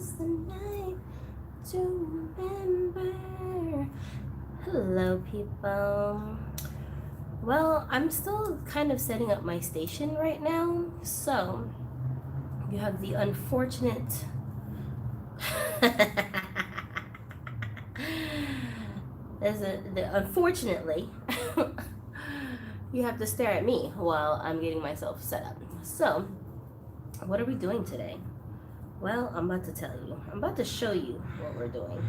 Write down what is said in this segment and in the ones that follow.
is the night to remember. Hello, people. Well, I'm still kind of setting up my station right now, so you have the unfortunate unfortunately you have to stare at me while I'm getting myself set up. So, what are we doing today? Well, I'm about to tell you. I'm about to show you what we're doing.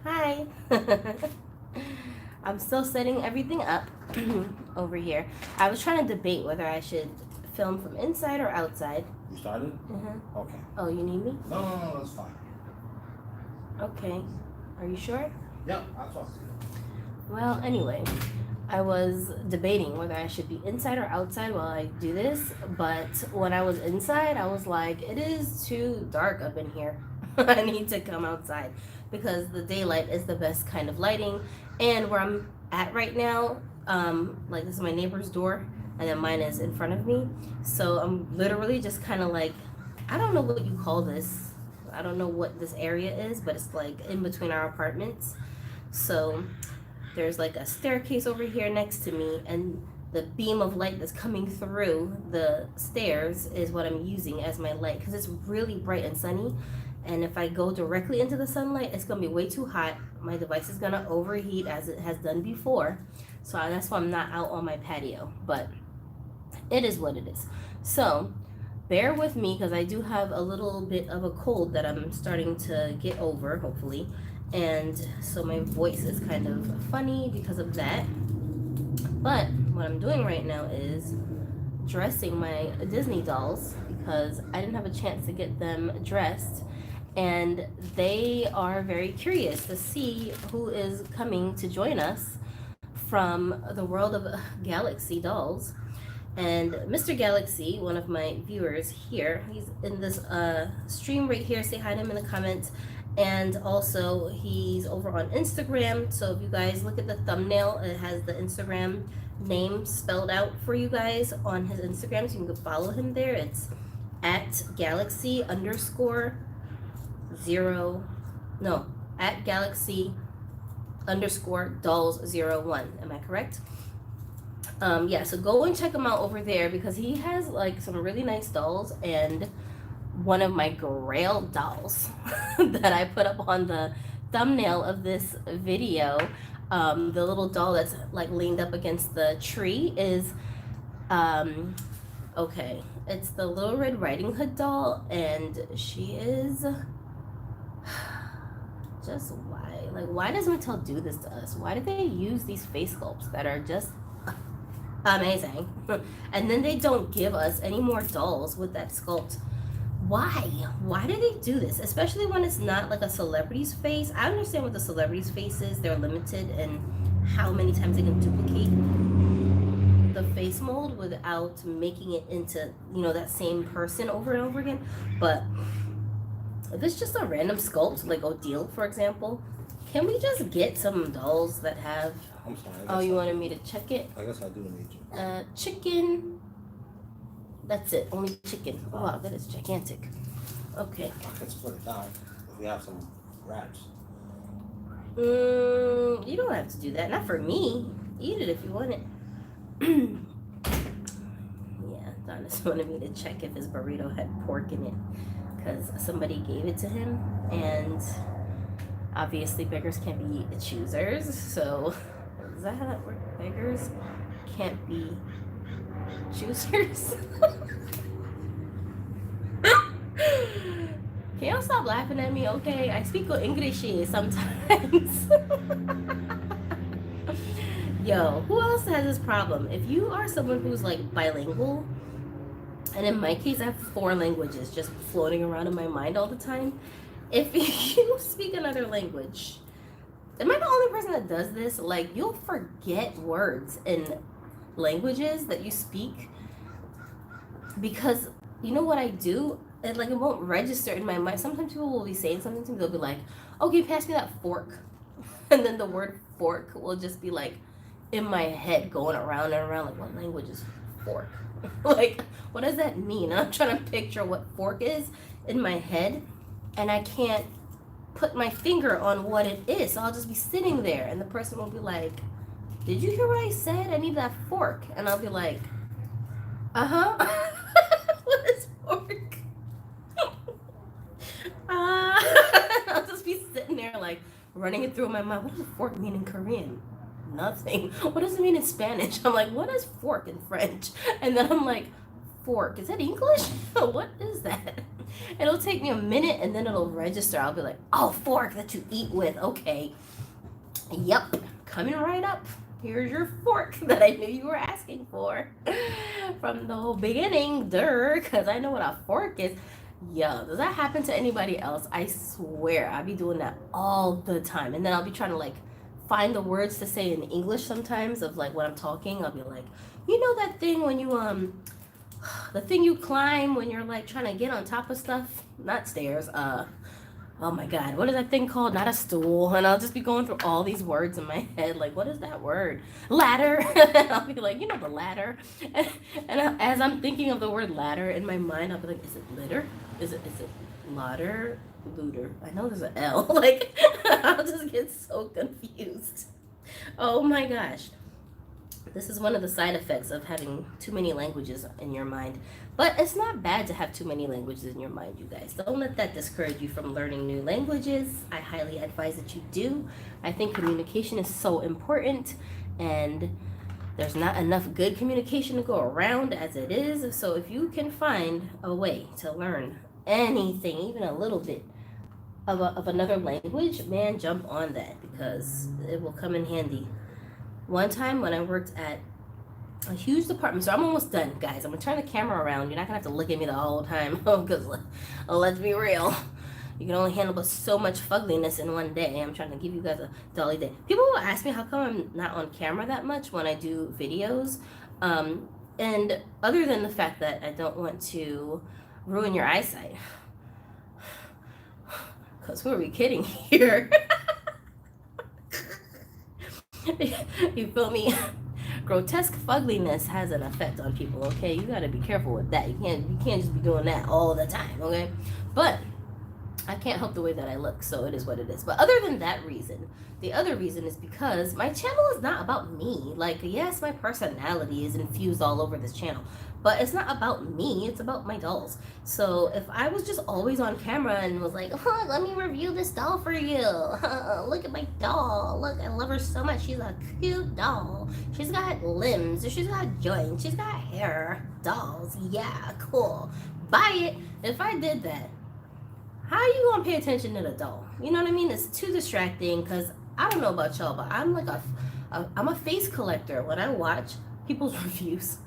Hi. I'm still setting everything up over here. I was trying to debate whether I should film from inside or outside. You started? Mm-hmm. Okay. Oh, you need me? No, that's fine. Okay. Are you sure? Yeah, I'll talk to you. Well, anyway, I was debating whether I should be inside or outside while I do this, but when I was inside, I was like, it is too dark up in here. I need to come outside because the daylight is the best kind of lighting. And where I'm at right now, like this is my neighbor's door, and then mine is in front of me. So I'm literally just kind of like, I don't know what you call this. I don't know what this area is, but it's like in between our apartments. So there's like a staircase over here next to me, and the beam of light that's coming through the stairs is what I'm using as my light because it's really bright and sunny. And if I go directly into the sunlight, it's gonna be way too hot. My device is gonna overheat as it has done before. So that's why I'm not out on my patio, but it is what it is. So bear with me because I do have a little bit of a cold that I'm starting to get over, hopefully. And so my voice is kind of funny because of that. But what I'm doing right now is dressing my Disney dolls because I didn't have a chance to get them dressed. And they are very curious to see who is coming to join us from the world of Galaxy dolls. And Mr. Galaxy, one of my viewers here, he's in this stream right here. Say hi to him in the comments. And also, he's over on Instagram. So if you guys look at the thumbnail, it has the Instagram name spelled out for you guys on his Instagram. So you can follow him there. It's at Galaxy _ 0, no, at Galaxy _ dolls 01. Am I correct? Yeah, so go and check him out over there because he has like some really nice dolls, and one of my Grail dolls that I put up on the thumbnail of this video, the little doll that's like leaned up against the tree is okay, it's the Little Red Riding Hood doll, and she is just why does Mattel do this to us? Why do they use these face sculpts that are just amazing and then they don't give us any more dolls with that sculpt? Why do they do this, especially when it's not like a celebrity's face? I understand with the celebrities' faces, they're limited in how many times they can duplicate the face mold without making it into, you know, that same person over and over again. But if it's just a random sculpt, like Odile, for example, can we just get some dolls that have... I'm sorry. Oh, you wanted me to check it? I guess I do need you. Chicken. That's it. Only chicken. Oh, wow, that is gigantic. Okay. I can split it down if we have some wraps. You don't have to do that. Not for me. Eat it if you want it. Yeah, Donis wanted me to check if his burrito had pork in it because somebody gave it to him, and obviously beggars can't be choosers. So is that how that works? Beggars can't be choosers. Can y'all stop laughing at me? Okay, I speak English sometimes. Yo, who else has this problem? If you are someone who's like bilingual, and in my case I have 4 languages just floating around in my mind all the time. If you speak another language, am I the only person that does this? Like, you'll forget words in languages that you speak because you know what I do? It won't register in my mind. Sometimes people will be saying something to me, they'll be like, okay, pass me that fork. And then the word fork will just be like in my head going around and around, like, what language is fork? Like, what does that mean? I'm trying to picture what fork is in my head, and I can't put my finger on what it is. So I'll just be sitting there, and the person will be like, did you hear what I said? I need that fork. And I'll be like, uh-huh. What is fork? I'll just be sitting there like running it through my mind. What does fork mean in Korean? Nothing. What does it mean in Spanish? I'm like, what is fork in French? And then I'm like, fork, is that English? What is that? It'll take me a minute and then it'll register. I'll be like, oh, fork that you eat with. Okay. Yep. Coming right up. Here's your fork that I knew you were asking for from the whole beginning, because I know what a fork is. Yo, does that happen to anybody else? I swear, I be doing that all the time. And then I'll be trying to like find the words to say in English sometimes of like when I'm talking. I'll be like, you know that thing when you the thing you climb when you're like trying to get on top of stuff? Not stairs, oh my god, what is that thing called? Not a stool. And I'll just be going through all these words in my head, like, what is that word? Ladder. And I'll be like, you know, the ladder. And as I'm thinking of the word ladder in my mind, I'll be like, is it litter? Is it ladder? Looter. I know there's an L. Like, I'll just get so confused. Oh my gosh. This is one of the side effects of having too many languages in your mind. But it's not bad to have too many languages in your mind, you guys. Don't let that discourage you from learning new languages. I highly advise that you do. I think communication is so important, and there's not enough good communication to go around as it is. So if you can find a way to learn anything, even a little bit of another language, man, jump on that, because it will come in handy. One time when I worked at a huge department, so I'm almost done, guys. I'm gonna turn the camera around. You're not gonna have to look at me the whole time, because let's be real, you can only handle but so much fugliness in one day. I'm trying to give you guys a Dolly day. People will ask me how come I'm not on camera that much when I do videos, and other than the fact that I don't want to ruin your eyesight, because who are we kidding here? You feel me? Grotesque fugliness has an effect on people, okay? You gotta be careful with that. You can't just be doing that all the time, okay? But I can't help the way that I look, so it is what it is. But other than that reason, the other reason is because my channel is not about me. Like, yes, my personality is infused all over this channel, but it's not about me, it's about my dolls. So if I was just always on camera and was like, oh, let me review this doll for you. Look at my doll. Look, I love her so much. She's a cute doll. She's got limbs. She's got joints. She's got hair. Dolls. Yeah, cool. Buy it. If I did that, how are you gonna pay attention to the doll? You know what I mean? It's too distracting, because I don't know about y'all, but I'm like I'm a face collector. When I watch people's reviews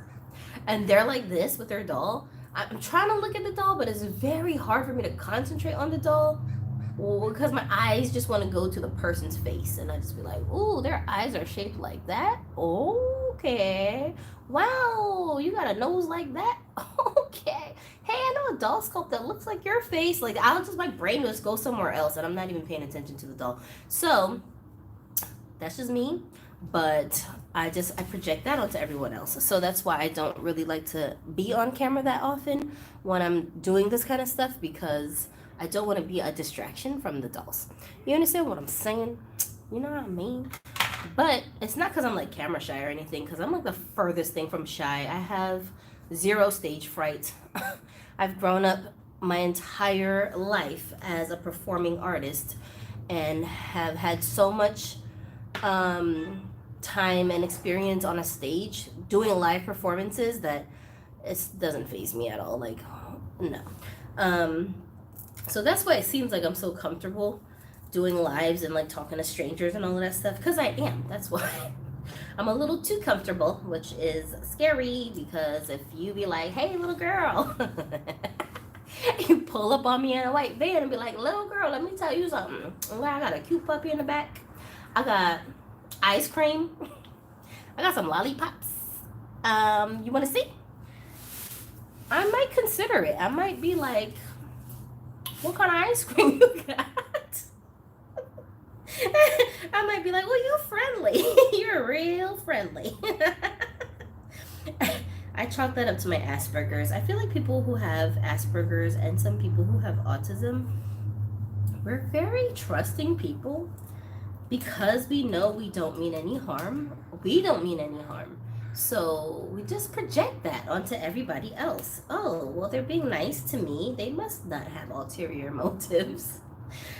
and they're like this with their doll, I'm trying to look at the doll, but it's very hard for me to concentrate on the doll, because my eyes just want to go to the person's face, and I just be like, ooh, their eyes are shaped like that? Okay. Wow, you got a nose like that? Okay. Hey, I know a doll sculpt that looks like your face. Like, my brain will just go somewhere else, and I'm not even paying attention to the doll. So that's just me, but I project that onto everyone else. So that's why I don't really like to be on camera that often when I'm doing this kind of stuff, because I don't want to be a distraction from the dolls. You understand what I'm saying? You know what I mean? But it's not because I'm like camera shy or anything, because I'm like the furthest thing from shy. I have zero stage fright. I've grown up my entire life as a performing artist and have had so much time and experience on a stage doing live performances that it doesn't faze me at all. Like, no. So that's why it seems like I'm so comfortable doing lives and like talking to strangers and all of that stuff, because I am. That's why I'm a little too comfortable, which is scary, because if you be like, hey, little girl, you pull up on me in a white van and be like, little girl, let me tell you something. I got a cute puppy in the back. I got ice cream. I got some lollipops. You want to see? I might consider it. I might be like, what kind of ice cream you got? I might be like, well, you're friendly. You're real friendly. I chalk that up to my Asperger's. I feel like people who have Asperger's and some people who have autism, we're very trusting people because we know we don't mean any harm. We don't mean any harm. So we just project that onto everybody else. Oh, well, they're being nice to me. They must not have ulterior motives.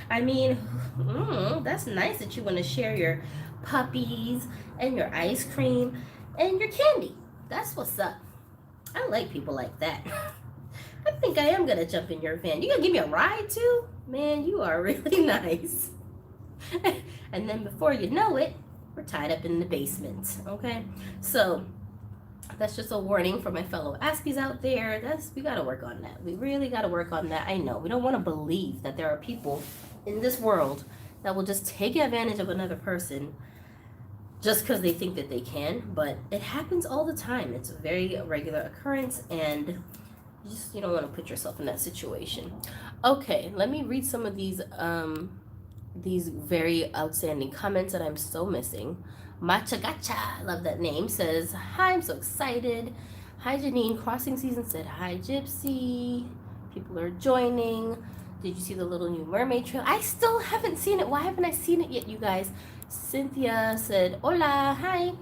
I mean, that's nice that you want to share your puppies and your ice cream and your candy. That's what's up. I like people like that. I think I am gonna jump in your van. You gonna give me a ride too? Man, you are really nice. And then before you know it, we're tied up in the basement. Okay? So that's just a warning for my fellow Aspies out there. We gotta work on that. We really gotta work on that. I know. We don't wanna believe that there are people in this world that will just take advantage of another person just because they think that they can, but it happens all the time. It's a very regular occurrence, and you don't want to put yourself in that situation. Okay, let me read some of these very outstanding comments that I'm still missing. Matcha Gacha, I love that name, says, hi, I'm so excited. Hi, Janine. Crossing Season said, hi, Gypsy. People are joining. Did you see the Little New Mermaid trailer? I still haven't seen it. Why haven't I seen it yet, you guys? Cynthia said, hola, hi.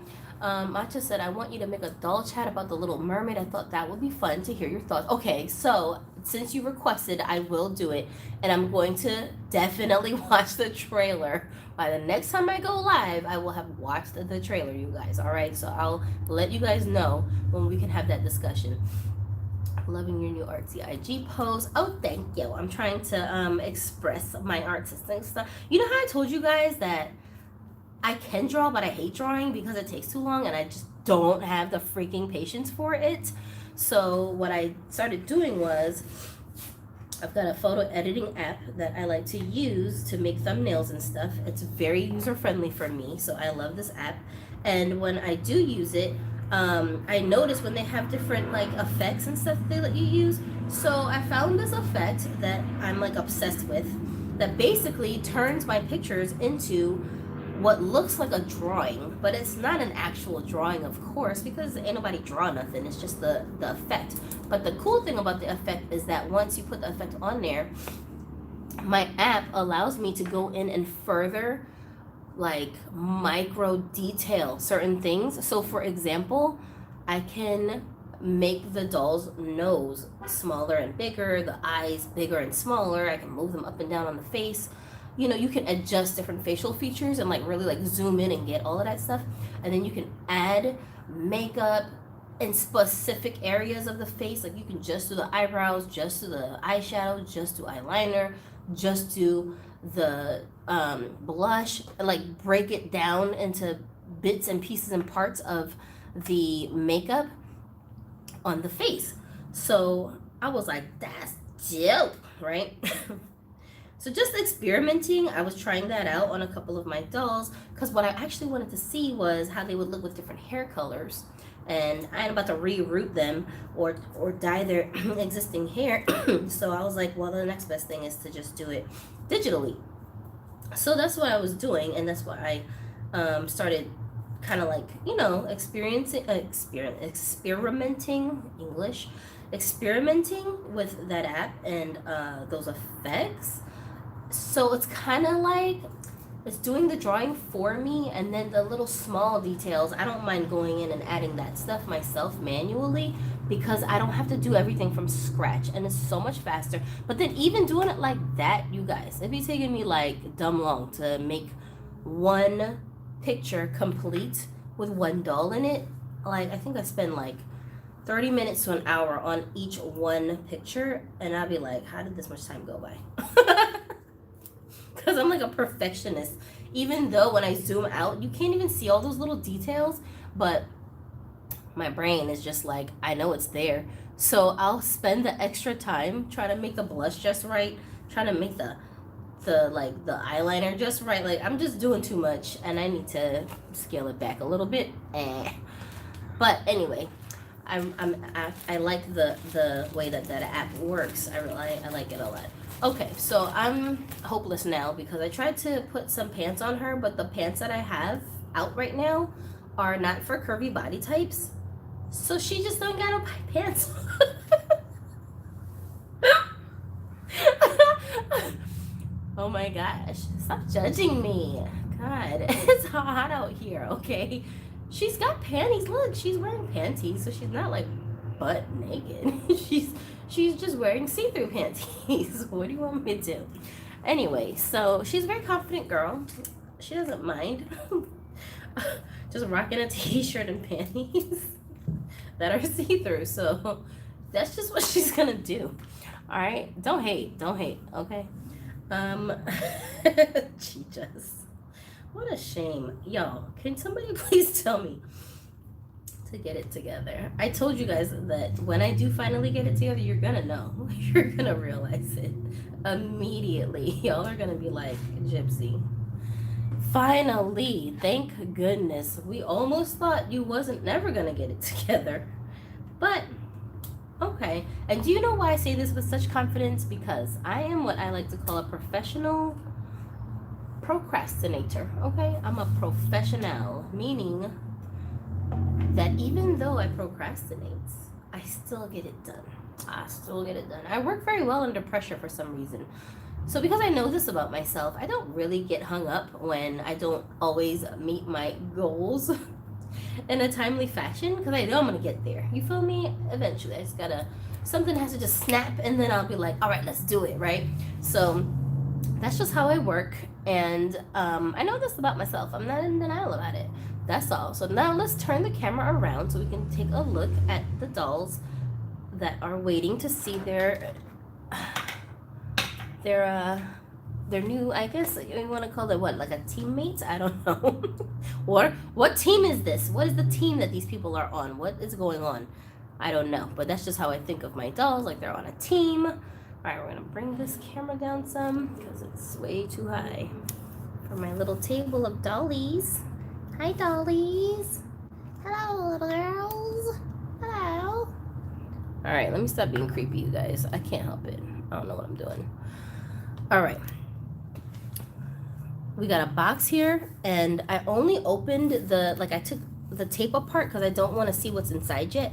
Matcha said, I want you to make a doll chat about the Little Mermaid. I thought that would be fun to hear your thoughts. Okay, so since you requested, I will do it. And I'm going to definitely watch the trailer. By the next time I go live, I will have watched the trailer, you guys. All right, so I'll let you guys know when we can have that discussion. Loving your new artsy IG post. Oh, thank you. I'm trying to express my artistic stuff. You know how I told you guys that I can draw, but I hate drawing because it takes too long and I just don't have the freaking patience for it. So what I started doing was, I've got a photo editing app that I like to use to make thumbnails and stuff. It's very user friendly for me, so I love this app. And when I do use it, I notice when they have different like effects and stuff they let you use. So I found this effect that I'm like obsessed with, that basically turns my pictures into what looks like a drawing, but it's not an actual drawing, of course, because ain't nobody draw nothing. It's just the effect. But the cool thing about the effect is that once you put the effect on there, my app allows me to go in and further like micro detail certain things. So for example, I can make the doll's nose smaller and bigger, the eyes bigger and smaller. I can move them up and down on the face. You know, you can adjust different facial features and like really like zoom in and get all of that stuff. And then you can add makeup in specific areas of the face. Like you can just do the eyebrows, just do the eyeshadow, just do eyeliner, just do the blush, and like break it down into bits and pieces and parts of the makeup on the face. So I was like, that's dope, right? So just experimenting, I was trying that out on a couple of my dolls, because what I actually wanted to see was how they would look with different hair colors. And I ain't about to reroot them or dye their existing hair. So I was like, well, the next best thing is to just do it digitally. So that's what I was doing, and that's why I started kind of like, you know, experimenting with that app and those effects. So it's kind of like it's doing the drawing for me, and then the little small details, I don't mind going in and adding that stuff myself manually, because I don't have to do everything from scratch, and it's so much faster. But then even doing it like that, you guys, it'd be taking me like dumb long to make one picture complete with one doll in it. Like I think I spend like 30 minutes to an hour on each one picture, and I'll be like, how did this much time go by? Because I'm like a perfectionist. Even though when I zoom out, you can't even see all those little details, but my brain is just like, I know it's there. So I'll spend the extra time trying to make the blush just right, trying to make the eyeliner just right. Like I'm just doing too much, and I need to scale it back a little bit. But anyway, I like the way that app works. I like it a lot. Okay, so I'm hopeless now because I tried to put some pants on her, but the pants that I have out right now are not for curvy body types. So she just don't got no pants. Oh my gosh. Stop judging me. God, it's hot out here, okay? She's got panties. Look, she's wearing panties, so she's not like butt naked. she's just wearing see-through panties. What do you want me to do? Anyway, so she's a very confident girl. She doesn't mind just rocking a t-shirt and panties that are see-through. So that's just what she's gonna do. All right, don't hate, okay? She just, what a shame. Y'all, can somebody please tell me to get it together? I told you guys that when I do finally get it together, you're gonna know. You're gonna realize it immediately. Y'all are gonna be like, Gypsy, finally, thank goodness. We almost thought you wasn't never gonna get it together. But okay. And do you know why I say this with such confidence? Because I am what I like to call a professional procrastinator. Okay? I'm a professional, meaning that even though I procrastinate, I still get it done. I work very well under pressure for some reason. So because I know this about myself, I don't really get hung up when I don't always meet my goals in a timely fashion, because I know I'm gonna get there. You feel me? Eventually, I just gotta, something has to just snap, and then I'll be like, all right, let's do it, right? So that's just how I work, and I know this about myself. I'm not in denial about it. That's all. So now let's turn the camera around so we can take a look at the dolls that are waiting to see their new, I guess you want to call it what, like a teammate? I don't know. What team is this? What is the team that these people are on? What is going on? I don't know, but that's just how I think of my dolls, like they're on a team. All right, we're gonna bring this camera down some because it's way too high for my little table of dollies. Hi, dollies. Hello, little girls. Hello. All right, let me stop being creepy, you guys. I can't help it. I don't know what I'm doing. All right. We got a box here, and I only opened I took the tape apart because I don't want to see what's inside yet,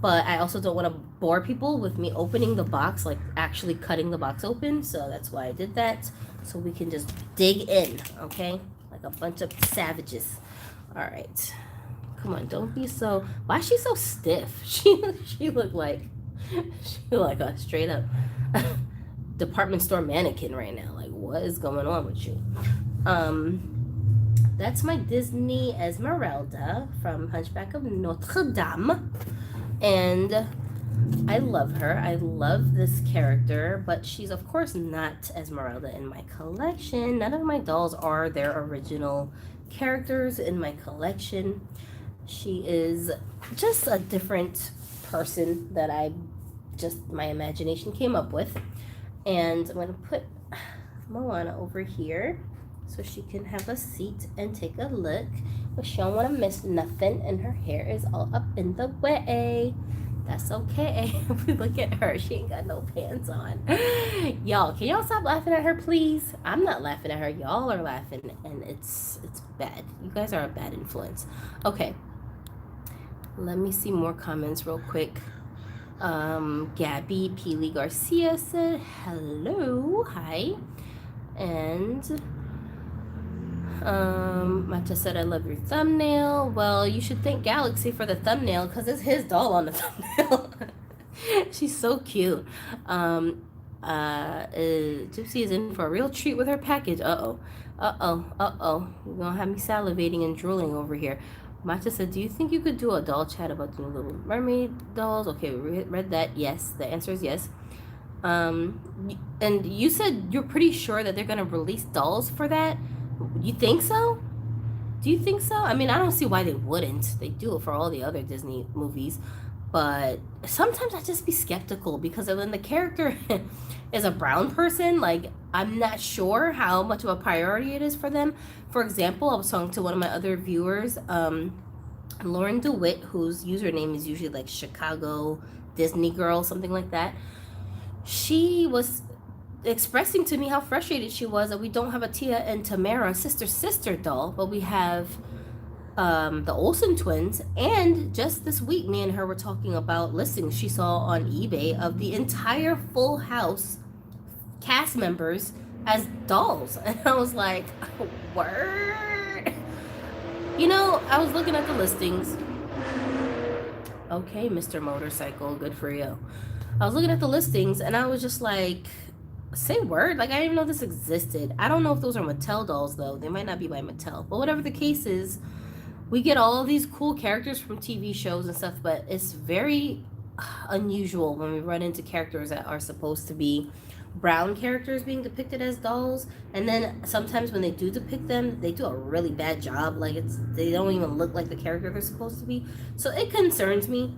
but I also don't want to bore people with me opening the box, like actually cutting the box open, so that's why I did that, so we can just dig in, okay? Like a bunch of savages. All right. Come on, don't be so, why is she so stiff? She looked like a straight up department store mannequin right now. Like, what is going on with you? That's my Disney Esmeralda from Hunchback of Notre Dame, and I love her. I love this character, but she's of course not Esmeralda in my collection. None of my dolls are their original characters in my collection. She is just a different person that my imagination came up with. And I'm gonna put Moana over here so she can have a seat and take a look, but she don't want to miss nothing, and her hair is all up in the way. That's okay. Look at her, she ain't got no pants on. Y'all, can y'all stop laughing at her, please? I'm not laughing at her, y'all are laughing, and it's bad. You guys are a bad influence. Okay, let me see more comments real quick. Gabby Peely Garcia said hello, hi. And Matcha said I love your thumbnail. Well, you should thank Galaxy for the thumbnail because it's his doll on the thumbnail. She's so cute. Gypsy is in for a real treat with her package. You're gonna have me salivating and drooling over here. Matcha said, do you think you could do a doll chat about the Little Mermaid dolls? Okay, read that. Yes, the answer is yes. And you said you're pretty sure that they're gonna release dolls for that? You think so? Do you think so? I mean, I don't see why they wouldn't. They do it for all the other Disney movies. But sometimes I just be skeptical because when the character is a brown person, like, I'm not sure how much of a priority it is for them. For example, I was talking to one of my other viewers, Lauren DeWitt, whose username is usually like Chicago Disney Girl, something like that. She was expressing to me how frustrated she was that we don't have a Tia and Tamara sister doll, but we have the Olsen twins. And just this week, me and her were talking about listings she saw on eBay of the entire Full House cast members as dolls. And I was like, word. You know, I was looking at the listings. Okay, Mr. Motorcycle, good for you. I was looking at the listings and I was just like, say word? Like, I didn't even know this existed. I don't know if those are Mattel dolls, though. They might not be by Mattel. But whatever the case is, we get all of these cool characters from TV shows and stuff, but it's very unusual when we run into characters that are supposed to be brown characters being depicted as dolls, and then sometimes when they do depict them, they do a really bad job. Like, they don't even look like the character they're supposed to be. So it concerns me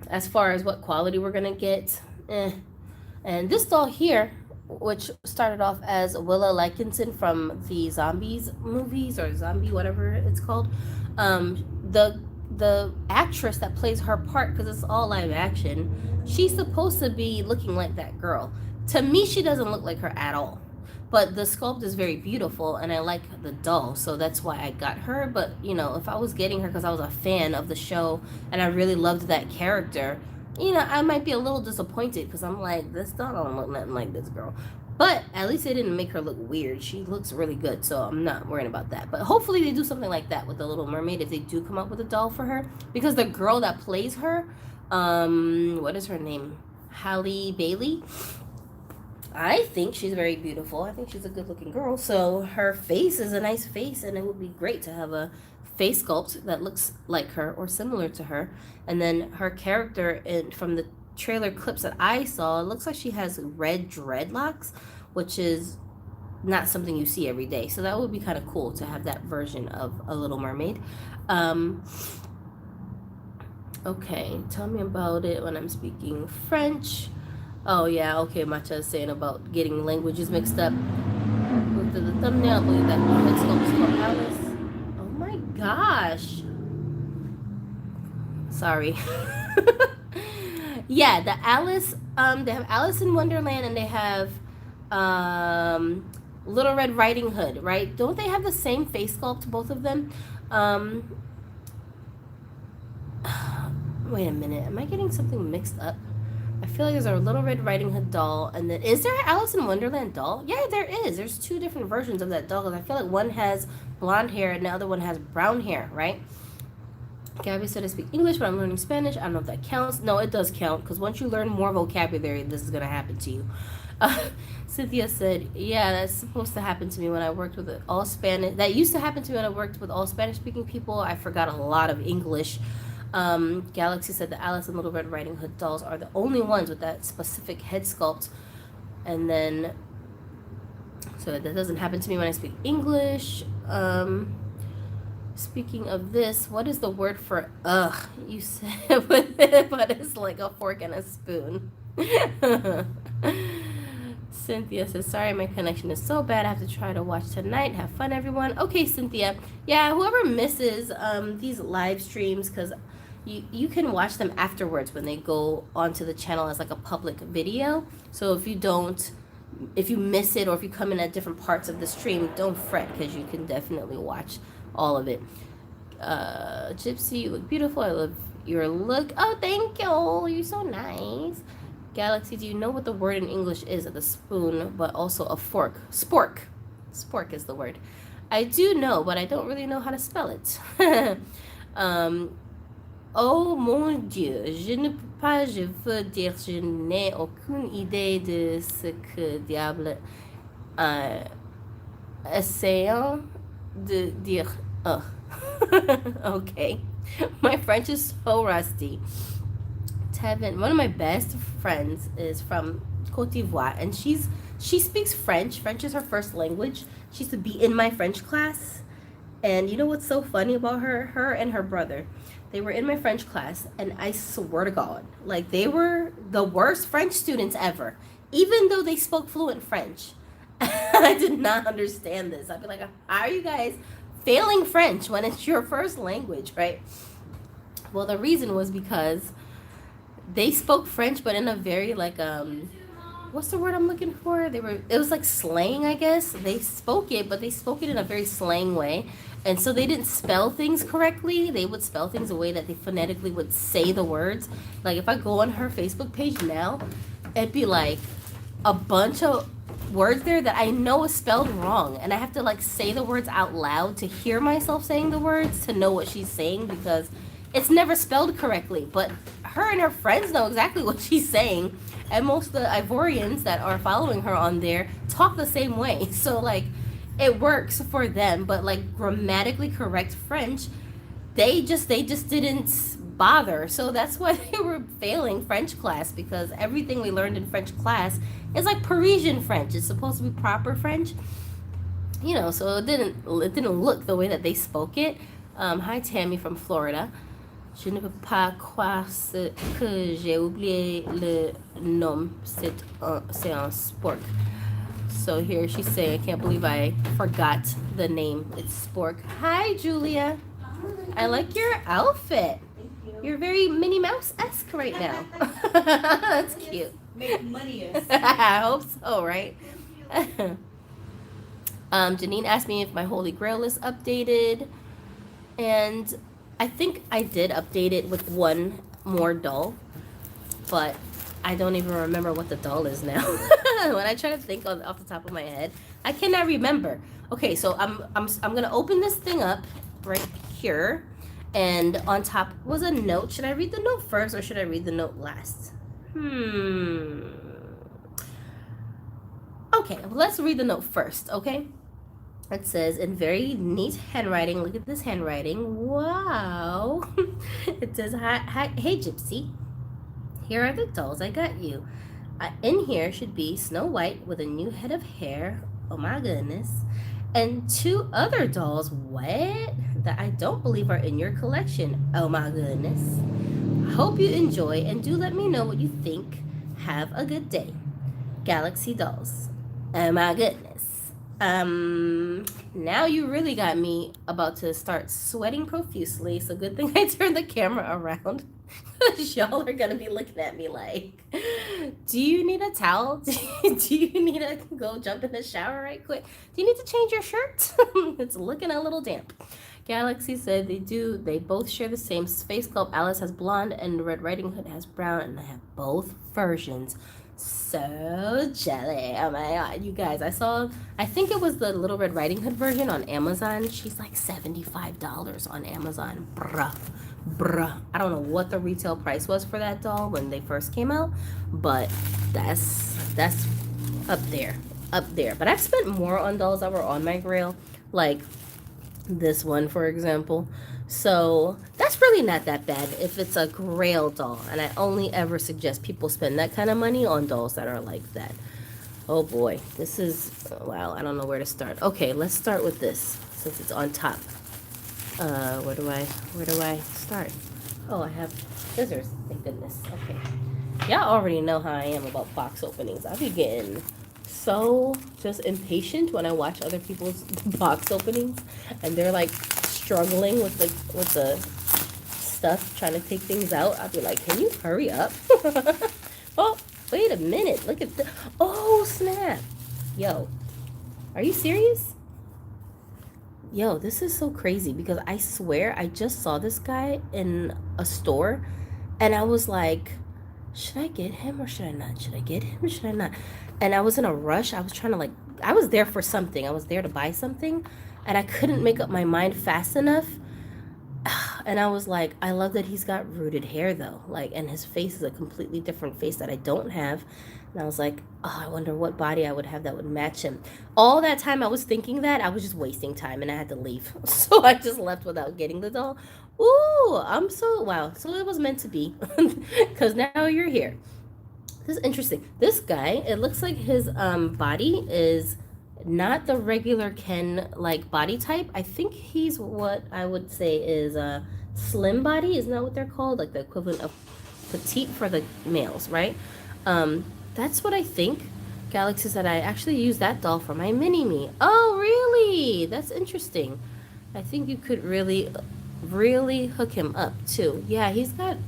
as far as what quality we're gonna get. And this doll here, which started off as Willa Likinson from the Zombies movies, or Zombie whatever it's called, the actress that plays her part, because it's all live action, she's supposed to be looking like that girl. To me, she doesn't look like her at all. But the sculpt is very beautiful, and I like the doll, so that's why I got her. But, you know, if I was getting her because I was a fan of the show and I really loved that character, you know, I might be a little disappointed because I'm like, this doll don't look nothing like this girl. But at least they didn't make her look weird. She looks really good, so I'm not worrying about that. But hopefully they do something like that with the Little Mermaid if they do come up with a doll for her. Because the girl that plays her, what is her name? Halle Bailey. I think she's very beautiful. I think she's a good-looking girl. So her face is a nice face, and it would be great to have a face sculpt that looks like her or similar to her. And then her character, from the trailer clips that I saw, it looks like she has red dreadlocks, which is not something you see every day. So that would be kind of cool to have that version of a Little Mermaid. Okay, tell me about it when I'm speaking French. Oh, yeah, okay, Matcha is saying about getting languages mixed up. Looked at the thumbnail, I believe that head sculpt is called Alice. Oh my gosh. Sorry. Yeah, the Alice, they have Alice in Wonderland, and they have Little Red Riding Hood, right? Don't they have the same face sculpt, both of them? Wait a minute, am I getting something mixed up? I feel like there's a Little Red Riding Hood doll, and then is there an Alice in Wonderland doll? Yeah, there is. There's two different versions of that doll, because I feel like one has blonde hair and the other one has brown hair, right? Gabby said I speak English, but I'm learning Spanish. I don't know if that counts. No, it does count, because once you learn more vocabulary, this is going to happen to you. Cynthia said, yeah, that's supposed to happen to me when I worked with all Spanish. That used to happen to me when I worked with all Spanish-speaking people. I forgot a lot of English. Galaxy said the Alice and Little Red Riding Hood dolls are the only ones with that specific head sculpt. And then, so that doesn't happen to me when I speak English. Speaking of this, what is the word for ugh? You said with it, but it's like a fork and a spoon. Cynthia says, sorry, my connection is so bad. I have to try to watch tonight. Have fun, everyone. Okay, Cynthia. Yeah, whoever misses these live streams, because you can watch them afterwards when they go onto the channel as like a public video. So if you miss it, or if you come in at different parts of the stream, don't fret, because you can definitely watch all of it. Gypsy, you look beautiful. I love your look. Oh, thank you. You're so nice. Galaxy, do you know what the word in English is? The spoon, but also a fork. Spork. Spork is the word. I do know, but I don't really know how to spell it. Oh mon Dieu, je ne peux pas, je veux dire, je n'ai aucune idée de ce que diable essayant de dire. Oh. Okay. My French is so rusty. Tevin, one of my best friends, is from Côte d'Ivoire, and she speaks French. French is her first language. She used to be in my French class. And you know what's so funny about her? Her and her brother, they were in my French class, and I swear to God, like, they were the worst French students ever, even though they spoke fluent French. I did not understand this. I'd be like, how are you guys failing French when it's your first language, right? Well, the reason was because they spoke French, but in a very, like, what's the word I'm looking for? It was like slang, I guess. They spoke it, but they spoke it in a very slang way. And so they didn't spell things correctly. They would spell things the way that they phonetically would say the words. Like if I go on her Facebook page now, it'd be like a bunch of words there that I know is spelled wrong, and I have to like say the words out loud to hear myself saying the words to know what she's saying, because it's never spelled correctly. But her and her friends know exactly what she's saying, and most of the Ivorians that are following her on there talk the same way. So like it works for them, but like grammatically correct French, they just didn't bother. So that's why they were failing French class, because everything we learned in French class is like Parisian French. It's supposed to be proper French, you know. So it didn't look the way that they spoke it. Hi Tammy from Florida. Je ne peux pas croire que j'ai oublié le nom. C'est un spork. So here she's saying, I can't believe I forgot the name. It's spork. Hi Julia. I like your outfit. You're very Minnie Mouse-esque right now. That's cute. Make money. I hope so, right? Janine asked me if my Holy Grail is updated. And I think I did update it with one more doll. But I don't even remember what the doll is now. When I try to think off the top of my head, I cannot remember. Okay, so I'm gonna open this thing up right here. And on top was a note. Should I read the note first or should I read the note last? Okay, well, let's read the note first, okay? It says in very neat handwriting. Look at this handwriting. Wow. It says, hi, hey, Gypsy. Here are the dolls I got you. In here should be Snow White with a new head of hair. Oh, my goodness. And 2 other dolls, what? That I don't believe are in your collection. Oh my goodness. Hope you enjoy and do let me know what you think. Have a good day. Galaxy Dolls. Oh my goodness. Now you really got me about to start sweating profusely, so good thing I turned the camera around. Y'all are gonna be looking at me like, do you need a towel? Do you need to go jump in the shower right quick? Do you need to change your shirt? It's looking a little damp. Galaxy said they both share the same face sculpt. Alice has blonde and Red Riding Hood has brown, and I have both versions. So jelly. Oh my god, you guys, I think it was the Little Red Riding Hood version on Amazon. She's like $75 on Amazon. Bruh. I don't know what the retail price was for that doll when they first came out, but that's up there. But I've spent more on dolls that were on my grail, like this one, for example. So that's really not that bad if it's a grail doll, and I only ever suggest people spend that kind of money on dolls that are like that. Oh boy, this is, wow, I don't know where to start. Okay, let's start with this since it's on top. Where do I start? Oh, I have scissors, thank goodness. Okay, y'all already know how I am about box openings. I be getting so just impatient when I watch other people's box openings and they're like struggling with the stuff, trying to take things out. I'll be like, can you hurry up? Oh, wait a minute, look at the, oh snap. Yo, are you serious? Yo, this is so crazy because I swear I just saw this guy in a store and I was like, should I get him or should I not? Should I get him or should I not? And I was in a rush. I was trying to I was there for something. I was there to buy something and I couldn't make up my mind fast enough. And I was like, I love that he's got rooted hair though. And his face is a completely different face that I don't have. And I was like, oh, I wonder what body I would have that would match him. All that time I was thinking that, I was just wasting time and I had to leave. So I just left without getting the doll. Ooh, I'm so, wow. So it was meant to be because now you're here. This is interesting. This guy, it looks like his body is not the regular Ken body type. I think he's what I would say is a slim body. Isn't that what they're called? Like the equivalent of petite for the males, right? That's what I think. Galaxy said I actually used that doll for my mini-me. Oh, really? That's interesting. I think you could really hook him up too. Yeah, he's got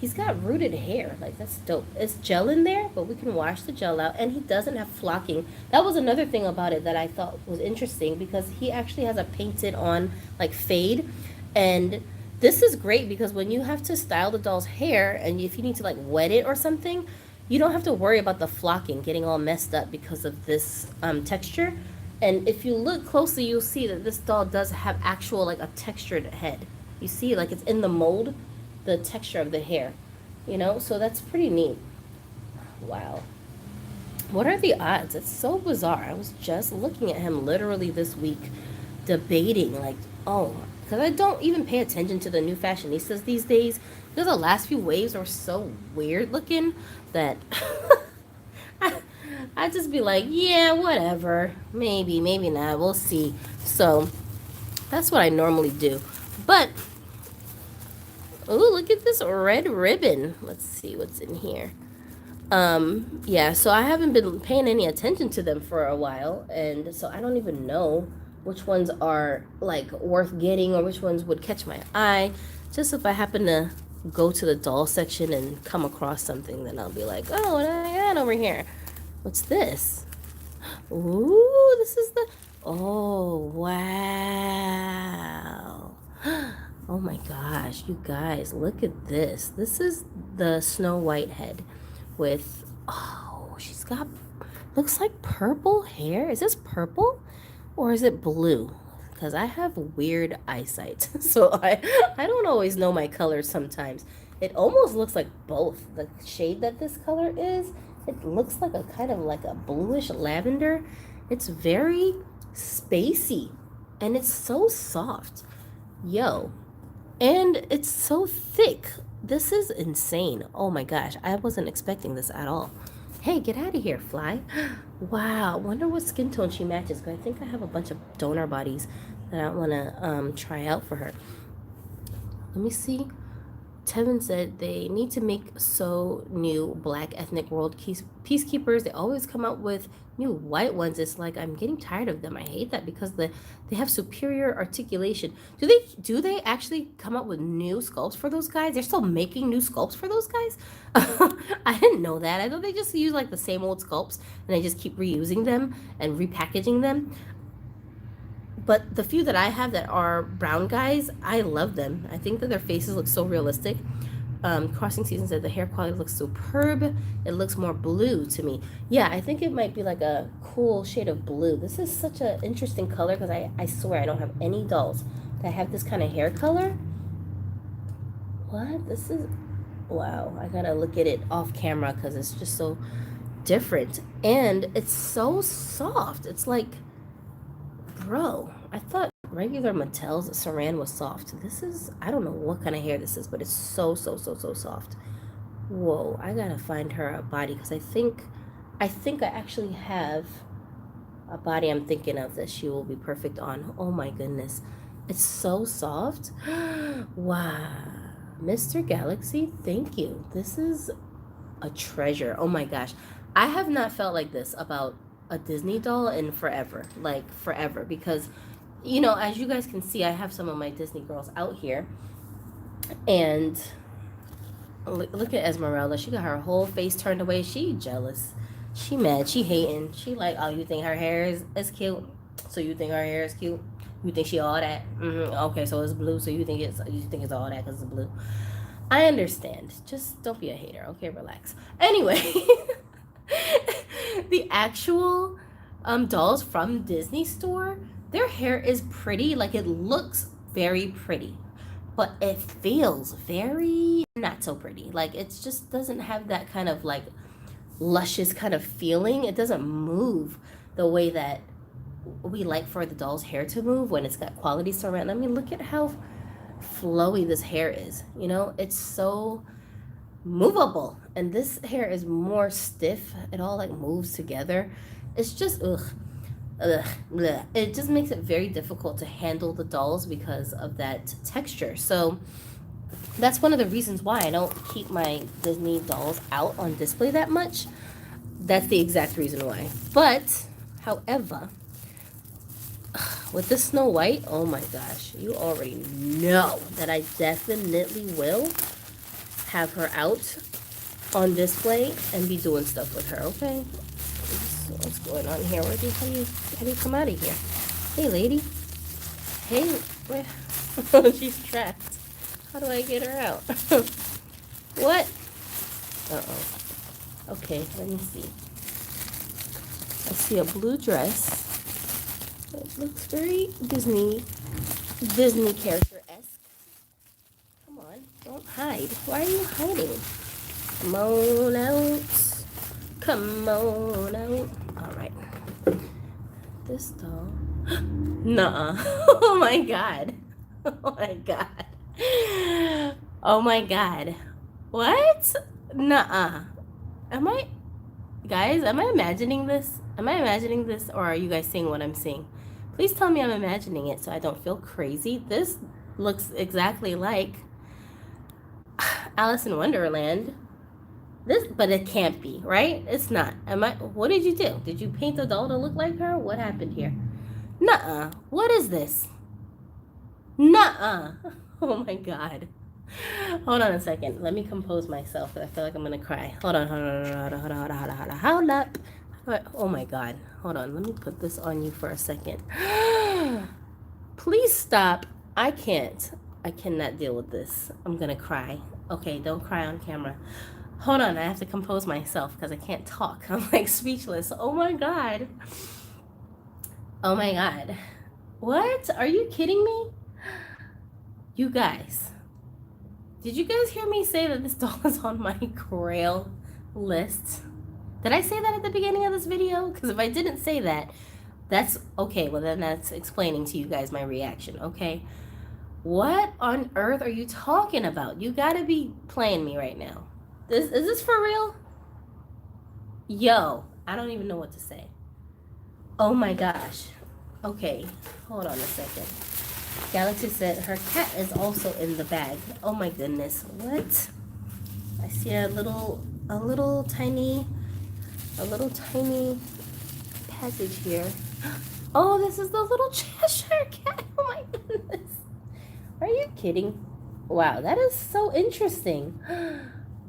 He's got rooted hair. Like, that's dope. It's gel in there, but we can wash the gel out. And he doesn't have flocking. That was another thing about it that I thought was interesting, because he actually has a painted on, like, fade. And this is great because when you have to style the doll's hair, and if you need to, like, wet it or something, you don't have to worry about the flocking getting all messed up because of this texture. And if you look closely, you'll see that this doll does have actual, like, a textured head. You see, like, it's in the mold, the texture of the hair, you know? So that's pretty neat. Wow. What are the odds? It's so bizarre. I was just looking at him literally this week, debating, like, oh, because I don't even pay attention to the new fashionistas these days, because the last few waves are so weird looking that I just be like, yeah, whatever. Maybe, maybe not. We'll see. So that's what I normally do. But, oh, look at this red ribbon. Let's see what's in here. Yeah, so I haven't been paying any attention to them for a while, and so I don't even know which ones are, like, worth getting or which ones would catch my eye. Just if I happen to go to the doll section and come across something, then I'll be like, oh, what do I got over here? What's this? Ooh, this is the, oh, wow. Oh my gosh, you guys, look at this. This is the Snow White head with, oh, she's got, looks like purple hair. Is this purple or is it blue? Because I have weird eyesight, so I don't always know my colors sometimes. It almost looks like both. The shade that this color is, it looks like a kind of like a bluish lavender. It's very spacey, and it's so soft. Yo, and it's so thick. This is insane. Oh my gosh, I wasn't expecting this at all. Hey, get out of here, fly. Wow, wonder what skin tone she matches, because I think I have a bunch of donor bodies that I want to try out for her. Let me see. Tevin said they need to make so new black ethnic world peacekeepers. They always come out with new white ones. It's like I'm getting tired of them. I hate that because they have superior articulation. Do they actually come up with new sculpts for those guys? They're still making new sculpts for those guys? I didn't know that. I thought they just use like the same old sculpts and they just keep reusing them and repackaging them. But the few that I have that are brown guys, I love them. I think that their faces look so realistic. Crossing Season said the hair quality looks superb. It looks more blue to me. Yeah, I think it might be like a cool shade of blue. This is such an interesting color because I swear I don't have any dolls that have this kind of hair color. What? This is, wow. I gotta look at it off camera because it's just so different. And it's so soft. It's like, bro, I thought regular Mattel's Saran was soft. This is, I don't know what kind of hair this is, but it's so soft. Whoa, I gotta find her a body because I think I actually have a body I'm thinking of that she will be perfect on. Oh my goodness. It's so soft. Wow. Mr. Galaxy, thank you. This is a treasure. Oh my gosh. I have not felt like this about a Disney doll in forever, like forever, because, you know, as you guys can see, I have some of my Disney girls out here, and look at Esmeralda. She got her whole face turned away. She jealous, she mad, she hating, she like, oh, you think her hair is cute, so you think her hair is cute, you think she all that, okay, so it's blue, so you think it's all that because it's blue. I understand, just don't be a hater, okay, relax. Anyway, the actual dolls from Disney store, their hair is pretty, like it looks very pretty, but it feels very not so pretty. Like it just doesn't have that kind of like luscious kind of feeling. It doesn't move the way that we like for the doll's hair to move when it's got quality surround. I mean, look at how flowy this hair is, you know, it's so movable, and this hair is more stiff. It all like moves together. It's just bleh. It just makes it very difficult to handle the dolls because of that texture. So that's one of the reasons why I don't keep my Disney dolls out on display that much. That's the exact reason why. But however, with this Snow White, oh my gosh, you already know that I definitely will have her out on display and be doing stuff with her, okay? What's going on here? How do you come out of here? Hey, lady. Hey, where? She's trapped. How do I get her out? What? Uh-oh. Okay, let me see. I see a blue dress. It looks very Disney character-esque. Come on, don't hide. Why are you hiding? Come on out. Come on out. All right. This doll. Nuh-uh. Oh my god. Oh my god. Oh my god. What? Nuh-uh. Guys, am I imagining this? Am I imagining this, or are you guys seeing what I'm seeing? Please tell me I'm imagining it so I don't feel crazy. This looks exactly like Alice in Wonderland. But it can't be, right? It's not. What did you do? Did you paint the doll to look like her? What happened here? Nuh-uh. What is this? Nuh-uh. Oh my god. Hold on a second. Let me compose myself. I feel like I'm gonna cry. Hold on. Hold up. Oh my god. Hold on. Let me put this on you for a second. Please stop. I cannot deal with this. I'm gonna cry. Okay, don't cry on camera. Hold on. I have to compose myself because I can't talk. I'm like speechless. Oh my god. Oh my god. What? Are you kidding me? You guys. Did you guys hear me say that this doll is on my grail list? Did I say that at the beginning of this video? Because if I didn't say that, that's okay. Well, then that's explaining to you guys my reaction, okay? What on earth are you talking about? You gotta be playing me right now. Is this for real? Yo, I don't even know what to say. Oh my gosh. Okay, hold on a second. Galaxy said her cat is also in the bag. Oh my goodness. What? I see a little tiny package here. Oh, this is the little Cheshire cat. Oh my goodness. Are you kidding? Wow, that is so interesting.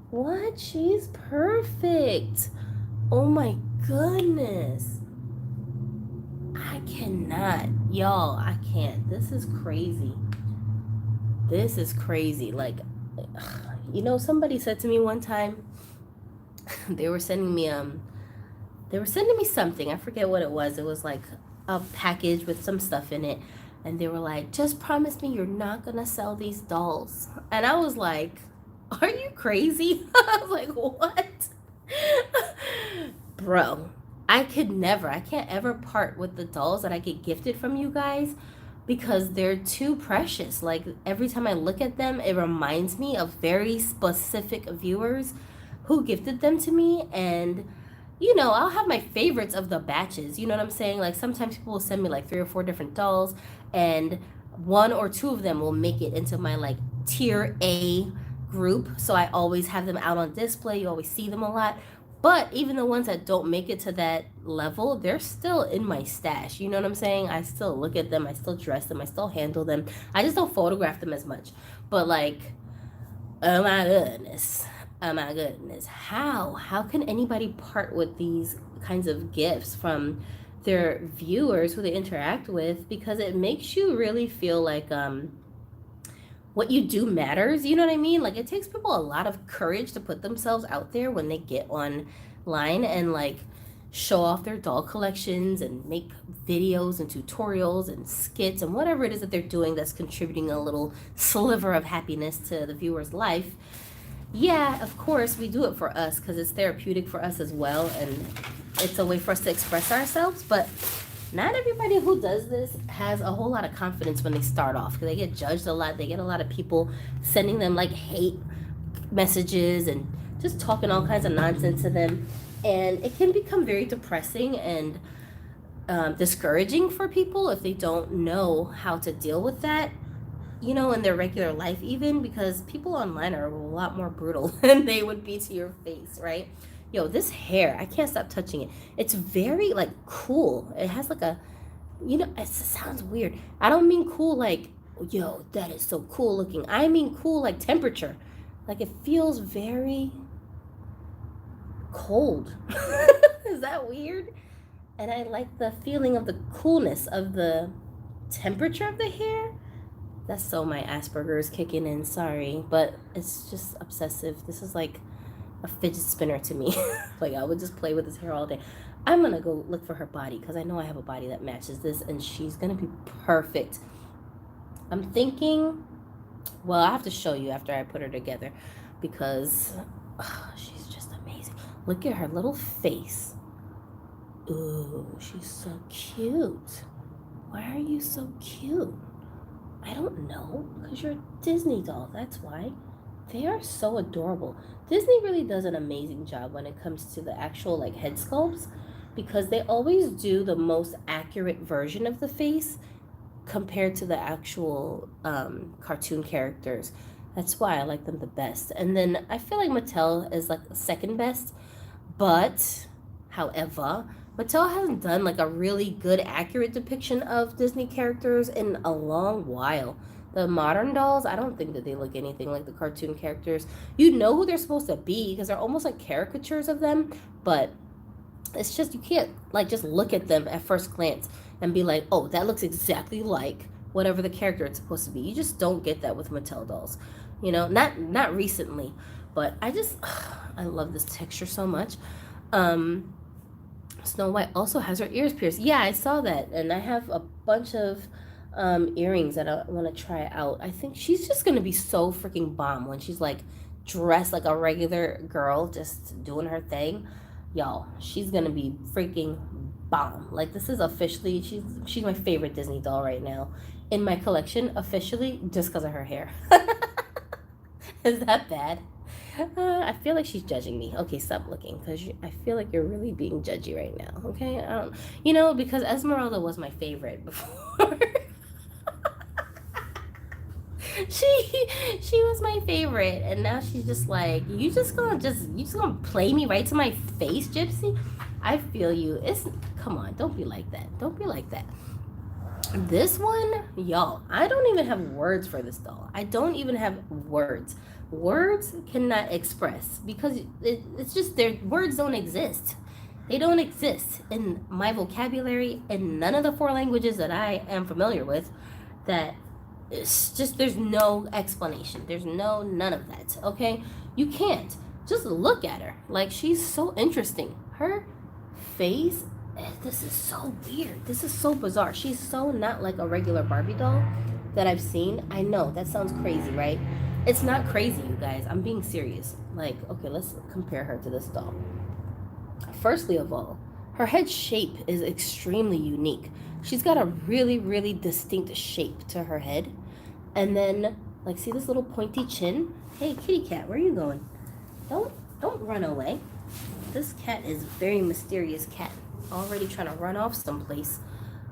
What? She's perfect. Oh my goodness. I cannot. Y'all, I can't. This is crazy. This is crazy. Like, you know, somebody said to me one time, they were sending me something. I forget what it was. It was like a package with some stuff in it. And they were like, just promise me you're not going to sell these dolls. And I was like, are you crazy? I was like, what? Bro, I can't ever part with the dolls that I get gifted from you guys because they're too precious. Like, every time I look at them, it reminds me of very specific viewers who gifted them to me. And, you know, I'll have my favorites of the batches. You know what I'm saying? Like, sometimes people will send me like 3 or 4 different dolls, and 1 or 2 of them will make it into my like tier A group. So I always have them out on display. You always see them a lot. But even the ones that don't make it to that level, they're still in my stash. You know what I'm saying? I still look at them. I still dress them. I still handle them. I just don't photograph them as much. But like, oh my goodness. Oh my goodness. How can anybody part with these kinds of gifts from their viewers who they interact with? Because it makes you really feel like what you do matters. You know what I mean? Like, it takes people a lot of courage to put themselves out there when they get online and like show off their doll collections and make videos and tutorials and skits and whatever it is that they're doing that's contributing a little sliver of happiness to the viewer's life. Yeah, of course we do it for us because it's therapeutic for us as well, and it's a way for us to express ourselves. But not everybody who does this has a whole lot of confidence when they start off, because they get judged a lot. They get a lot of people sending them like hate messages and just talking all kinds of nonsense to them, and it can become very depressing and discouraging for people if they don't know how to deal with that, you know, in their regular life, even, because people online are a lot more brutal than they would be to your face, right? Yo, this hair, I can't stop touching it. It's very, like, cool. It has, like, a, you know, it sounds weird. I don't mean cool like, yo, that is so cool looking. I mean cool like temperature. Like it feels very cold. Is that weird? And I like the feeling of the coolness of the temperature of the hair. That's so my Asperger's kicking in, sorry, but it's just obsessive. This is like a fidget spinner to me. Like I would just play with this hair all day. I'm gonna go look for her body because I know I have a body that matches this and she's gonna be perfect. I'm thinking, well, I have to show you after I put her together because she's just amazing. Look at her little face. Ooh, she's so cute. Why are you so cute? I don't know, because you're a Disney doll, that's why. They are so adorable. Disney really does an amazing job when it comes to the actual like head sculpts because they always do the most accurate version of the face compared to the actual cartoon characters. That's why I like them the best. And then I feel like Mattel is like second best, but however, Mattel hasn't done like a really good accurate depiction of Disney characters in a long while. The modern dolls, I don't think that they look anything like the cartoon characters. You know who they're supposed to be because they're almost like caricatures of them, but it's just you can't like just look at them at first glance and be like, oh, that looks exactly like whatever the character it's supposed to be. You just don't get that with Mattel dolls. You know, not recently, but I love this texture so much. Snow White also has her ears pierced. Yeah, I saw that, and I have a bunch of earrings that I want to try out. I think she's just gonna be so freaking bomb when she's like dressed like a regular girl, just doing her thing. Y'all, she's gonna be freaking bomb. Like this is officially she's my favorite Disney doll right now in my collection officially just because of her hair. Is that bad? I feel like she's judging me. Okay, stop looking because I feel like you're really being judgy right now. Okay, I don't, because Esmeralda was my favorite before. she was my favorite, and now she's just like you just gonna play me right to my face, Gypsy. I feel you. Come on, don't be like that. Don't be like that. This one, y'all, I don't even have words for this doll. I don't even have words. Words cannot express because it's just their words don't exist. They don't exist in my vocabulary in none of the 4 languages that I am familiar with. That it's just there's no explanation. There's none of that. Okay, you can't just look at her. Like she's so interesting. Her face. This is so weird. This is so bizarre. She's so not like a regular Barbie doll that I've seen. I know that sounds crazy, right? It's not crazy, you guys. I'm being serious. Like, okay, let's compare her to this doll. Firstly of all, her head shape is extremely unique. She's got a really, really distinct shape to her head. And then, like, see this little pointy chin? Hey, kitty cat, where are you going? Don't run away. This cat is a very mysterious cat. Already trying to run off someplace.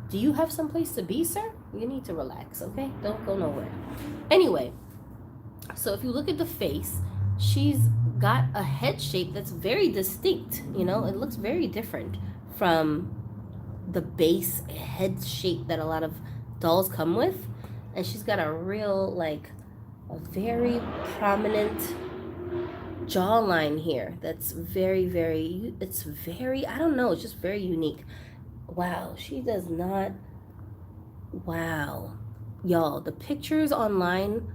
Do you have someplace to be, sir? You need to relax, okay? Don't go nowhere. Anyway, so if you look at the face, she's got a head shape that's very distinct. It looks very different from the base head shape that a lot of dolls come with. And she's got a real, like, a very prominent jawline here that's very, very, I don't know, it's just very unique. Wow, she does not, wow. Y'all, the pictures online,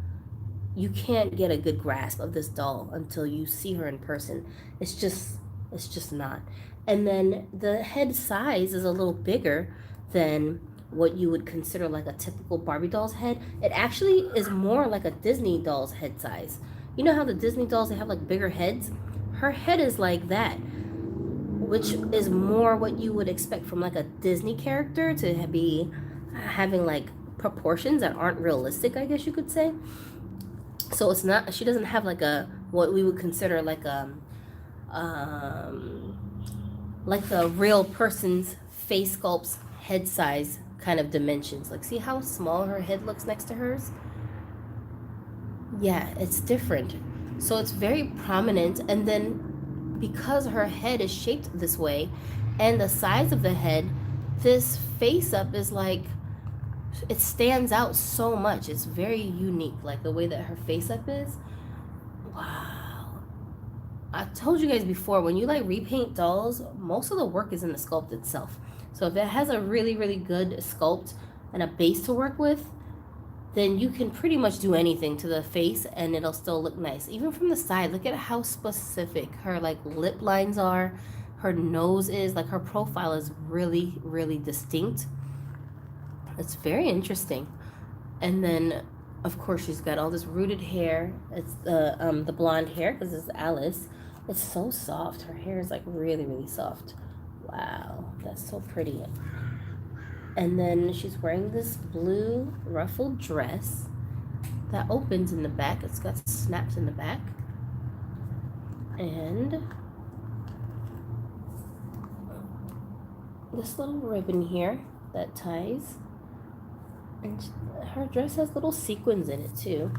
you can't get a good grasp of this doll until you see her in person. It's just not. And then the head size is a little bigger than what you would consider like a typical Barbie doll's head. It actually is more like a Disney doll's head size. You know how the Disney dolls, they have like bigger heads? Her head is like that, which is more what you would expect from like a Disney character to be having like proportions that aren't realistic, I guess you could say. So it's not, she doesn't have like a, what we would consider like a real person's face sculpt's head size kind of dimensions. Like, see how small her head looks next to hers? Yeah, it's different. So it's very prominent, and then because her head is shaped this way and the size of the head, this face up is like, it stands out so much. It's very unique, like the way that her face up is. Wow. I told you guys before, when you like repaint dolls, most of the work is in the sculpt itself. So if it has a really, really good sculpt and a base to work with, then you can pretty much do anything to the face and it'll still look nice. Even from the side, look at how specific her like lip lines are, her nose is, like her profile is really, really distinct. It's very interesting. And then of course she's got all this rooted hair. It's the blonde hair because it's Alice. It's so soft. Her hair is like really, really soft. Wow, that's so pretty. And then she's wearing this blue ruffled dress that opens in the back. It's got snaps in the back. And this little ribbon here that ties. And her dress has little sequins in it too.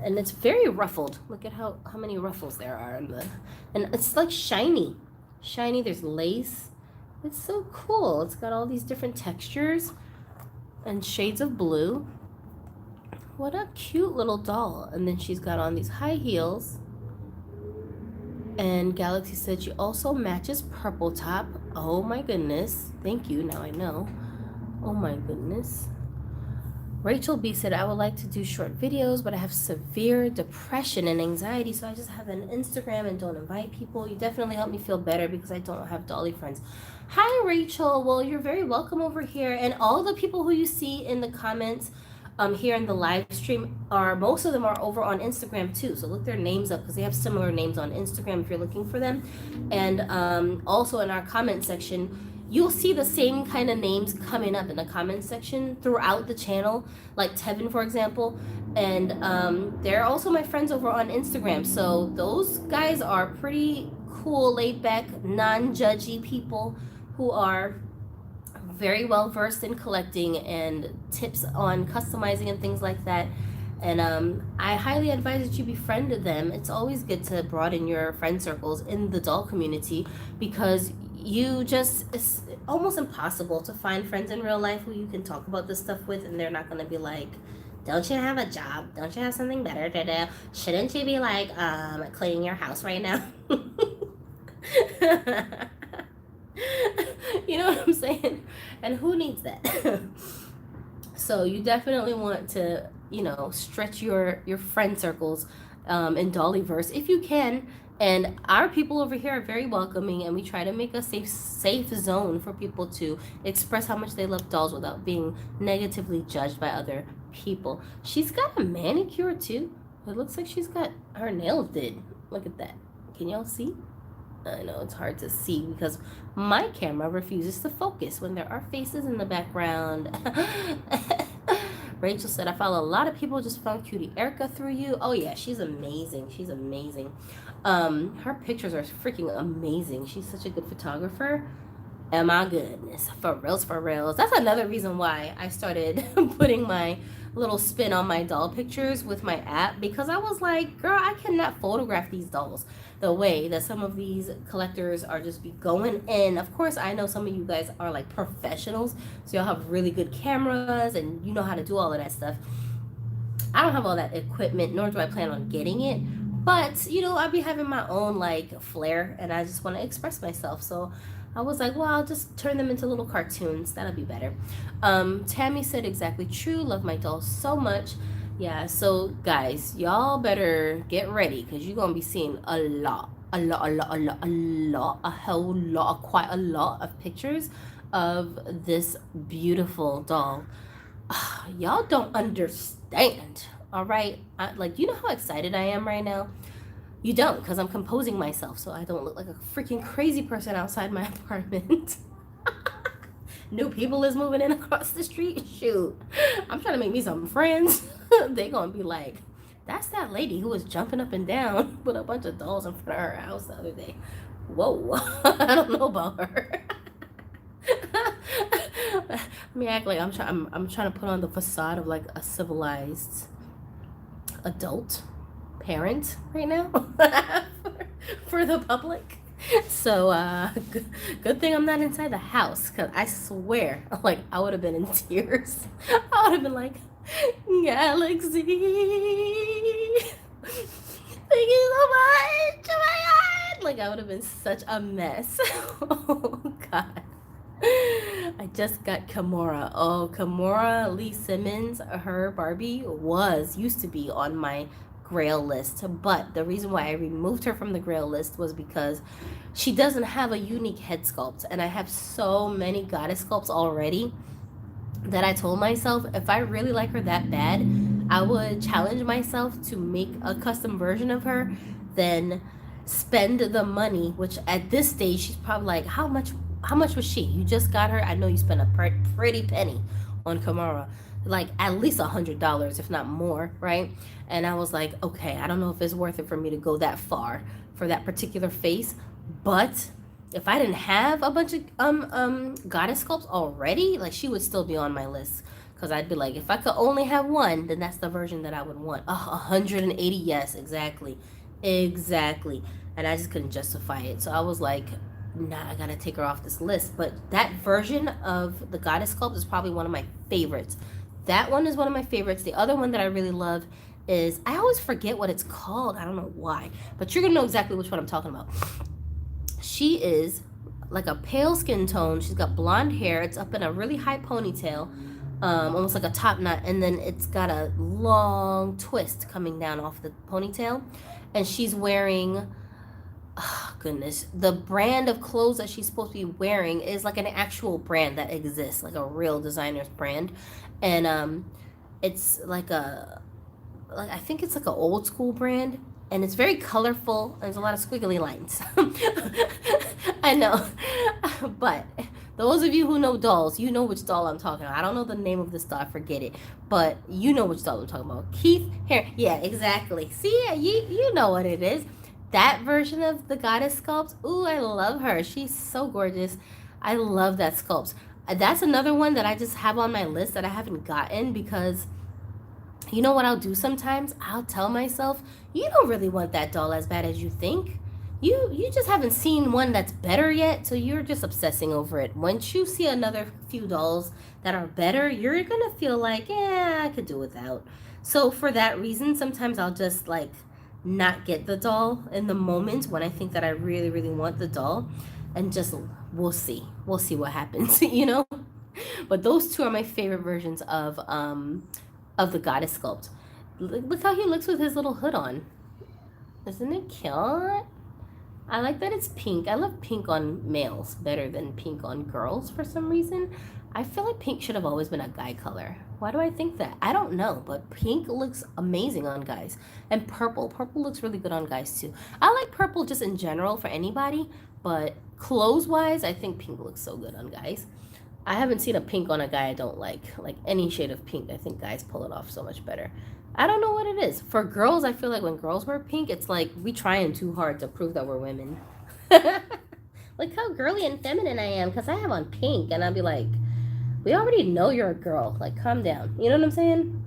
And it's very ruffled. Look at how many ruffles there are in the, and it's like shiny. Shiny, there's lace. It's so cool. It's got all these different textures and shades of blue. What a cute little doll. And then she's got on these high heels. And Galaxy said she also matches purple top. Oh my goodness. Thank you. Now I know. Oh my goodness. Rachel B said, I would like to do short videos, but I have severe depression and anxiety, so I just have an Instagram and don't invite people. You definitely help me feel better because I don't have Dolly friends. Hi, Rachel. Well, you're very welcome over here. And all the people who you see in the comments here in the live stream most of them are over on Instagram too. So look their names up because they have similar names on Instagram if you're looking for them. And also in our comment section, you'll see the same kind of names coming up in the comment section throughout the channel, like Tevin, for example. And they're also my friends over on Instagram. So those guys are pretty cool, laid back, non-judgy people who are very well versed in collecting and tips on customizing and things like that. And I highly advise that you befriend them. It's always good to broaden your friend circles in the doll community because it's almost impossible to find friends in real life who you can talk about this stuff with and they're not going to be like, don't you have a job? Don't you have something better to do? Shouldn't you be like cleaning your house right now? You know what I'm saying? And who needs that? So you definitely want to, stretch your friend circles in Dollyverse if you can. And our people over here are very welcoming, and we try to make a safe zone for people to express how much they love dolls without being negatively judged by other people. She's got a manicure too. It looks like she's got her nails did. Look at that. Can y'all see? I know it's hard to see because my camera refuses to focus when there are faces in the background. Rachel said, I follow a lot of people, just found Cutie Erica through you. Oh yeah, she's amazing. She's amazing. Her pictures are freaking amazing. She's such a good photographer. Oh my goodness. For reals, for reals. That's another reason why I started putting my little spin on my doll pictures with my app, because I was like, girl, I cannot photograph these dolls the way that some of these collectors are just be going in. Of course, I know some of you guys are like professionals, so y'all have really good cameras and you know how to do all of that stuff. I don't have all that equipment, nor do I plan on getting it, but I'll be having my own like flair and I just want to express myself. So I was like, well, I'll just turn them into little cartoons. That'll be better. Tammy said, exactly true. Love my dolls so much. Yeah, so guys, y'all better get ready because you're going to be seeing quite a lot of pictures of this beautiful doll. Y'all don't understand, all right? You know how excited I am right now? You don't, because I'm composing myself so I don't look like a freaking crazy person outside my apartment. New people is moving in across the street. Shoot, I'm trying to make me some friends. They gonna be like, that's that lady who was jumping up and down with a bunch of dolls in front of her house the other day. Whoa, I don't know about her. Let me act like I'm trying to put on the facade of like a civilized adult parent right now for the public. So good thing I'm not inside the house, because I swear I would have been in tears. I would have been like, Galaxy, Thank you so much. Oh my god. Like I would have been such a mess. Oh god. I just got Kimora. Oh, Kimora Lee Simmons, her Barbie used to be on my Grail list. But the reason why I removed her from the Grail list was because she doesn't have a unique head sculpt. And I have so many goddess sculpts already that I told myself if I really like her that bad, I would challenge myself to make a custom version of her, then spend the money, which at this stage she's probably like, how much was she? You just got her. I know you spent a pretty penny on Kamara, like at least $100, if not more, right? And I was like, okay, I don't know if it's worth it for me to go that far for that particular face, but if I didn't have a bunch of goddess sculpts already, like she would still be on my list. Cause I'd be like, if I could only have one, then that's the version that I would want. 180, yes, exactly. Exactly. And I just couldn't justify it. So I was like, nah, I gotta take her off this list. But that version of the goddess sculpt is probably one of my favorites. That one is one of my favorites. The other one that I really love is, I always forget what it's called. I don't know why. But you're gonna know exactly which one I'm talking about. She is like a pale skin tone. She's got blonde hair. It's up in a really high ponytail, almost like a top knot, and then it's got a long twist coming down off the ponytail. And she's wearing, oh goodness, the brand of clothes that she's supposed to be wearing is like an actual brand that exists, like a real designer's brand. And it's like I think it's like an old school brand, and it's very colorful. There's a lot of squiggly lines. I know. But those of you who know dolls, you know which doll I'm talking about. I don't know the name of this doll, I forget it. But you know which doll I'm talking about. Keith Hair. Yeah, exactly. See, you know what it is. That version of the goddess sculpt. Ooh, I love her. She's so gorgeous. I love that sculpt. That's another one that I just have on my list that I haven't gotten, because you know what I'll do sometimes? I'll tell myself, you don't really want that doll as bad as you think. You just haven't seen one that's better yet, so you're just obsessing over it. Once you see another few dolls that are better, you're gonna feel like, yeah, I could do without. So for that reason, sometimes I'll just like not get the doll in the moment when I think that I really, really want the doll, and just we'll see what happens, you know. But those two are my favorite versions of the goddess sculpt. Look how he looks with his little hood on. Isn't it cute? I like that it's pink. I love pink on males better than pink on girls for some reason. I feel like pink should have always been a guy color. Why do I think that? I don't know, but pink looks amazing on guys. And purple looks really good on guys too. I like purple just in general for anybody, but clothes wise, I think pink looks so good on guys. I haven't seen a pink on a guy I don't like any shade of pink. I think guys pull it off so much better. I don't know what it is. For girls, I feel like when girls wear pink, it's like we trying too hard to prove that we're women. Like how girly and feminine I am because I have on pink, and I'll be like, we already know you're a girl. Like, calm down. You know what I'm saying?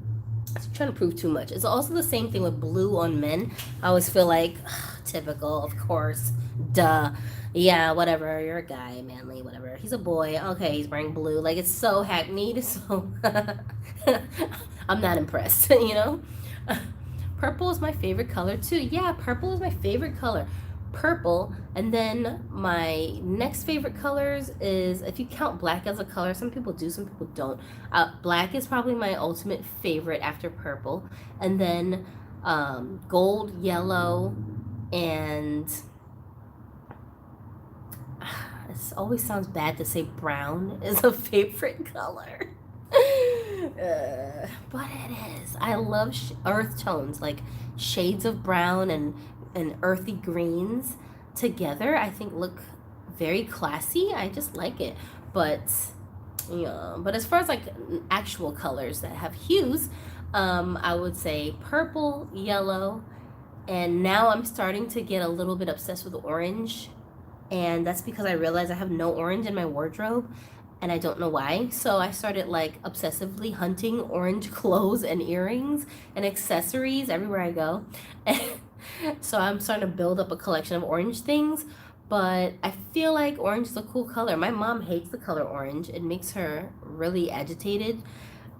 I'm trying to prove too much. It's also the same thing with blue on men. I always feel like, typical, of course, duh. Yeah, whatever, you're a guy, manly, whatever. He's a boy. Okay, he's wearing blue. Like, it's so hackneyed, so I'm not impressed, you know? Purple is my favorite color, too. Yeah, purple is my favorite color. Purple, and then my next favorite colors is, if you count black as a color, some people do, some people don't. Black is probably my ultimate favorite after purple, and then gold, yellow, and it always sounds bad to say brown is a favorite color. But it is. I love earth tones, like shades of brown and earthy greens together. I think look very classy. I just like it. But yeah, but as far as like actual colors that have hues, I would say purple, yellow, and now I'm starting to get a little bit obsessed with orange. And that's because I realized I have no orange in my wardrobe, and I don't know why. So I started like obsessively hunting orange clothes and earrings and accessories everywhere I go. So I'm starting to build up a collection of orange things, but I feel like orange is a cool color. My mom hates the color orange. It makes her really agitated.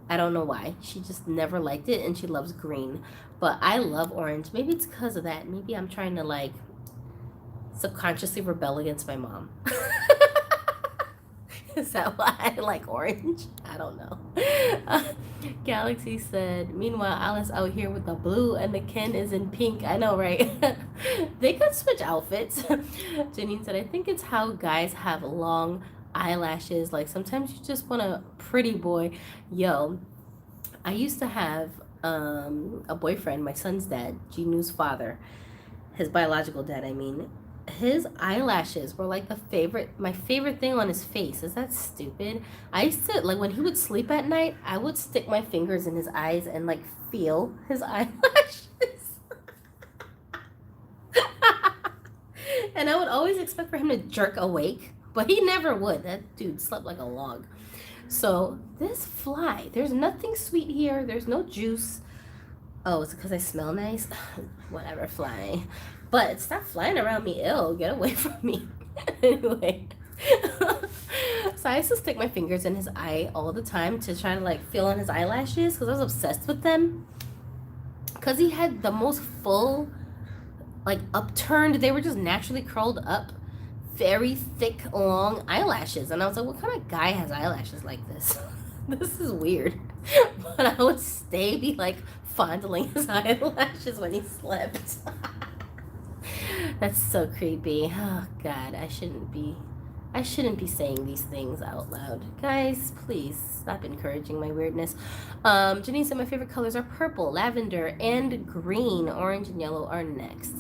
I don't know why. She just never liked it, and she loves green. But I love orange. Maybe it's because of that. Maybe I'm trying to like subconsciously rebel against my mom. Is that why I like orange? I don't know. Galaxy said, meanwhile, Alice out here with the blue and the Ken is in pink. I know, right? They could switch outfits. Janine said, I think it's how guys have long eyelashes. Like sometimes you just want a pretty boy. Yo, I used to have a boyfriend, my son's dad, Ginu's father, his biological dad, I mean. His eyelashes were like my favorite thing on his face. Is that stupid? I used to, like, when he would sleep at night, I would stick my fingers in his eyes and like feel his eyelashes. And I would always expect for him to jerk awake, but he never would. That dude slept like a log. So this fly, there's nothing sweet here. There's no juice. Oh, is it because I smell nice? Whatever, fly. But stop flying around me. Ew, get away from me. Anyway. So I used to stick my fingers in his eye all the time to try to like feel on his eyelashes because I was obsessed with them. Because he had the most full, like upturned, they were just naturally curled up, very thick, long eyelashes. And I was like, what kind of guy has eyelashes like this? This is weird. But I would be like fondling his eyelashes when he slept. That's so creepy. Oh God, I shouldn't be saying these things out loud. Guys, please stop encouraging my weirdness. Janine said my favorite colors are purple, lavender, and green. Orange and yellow are next.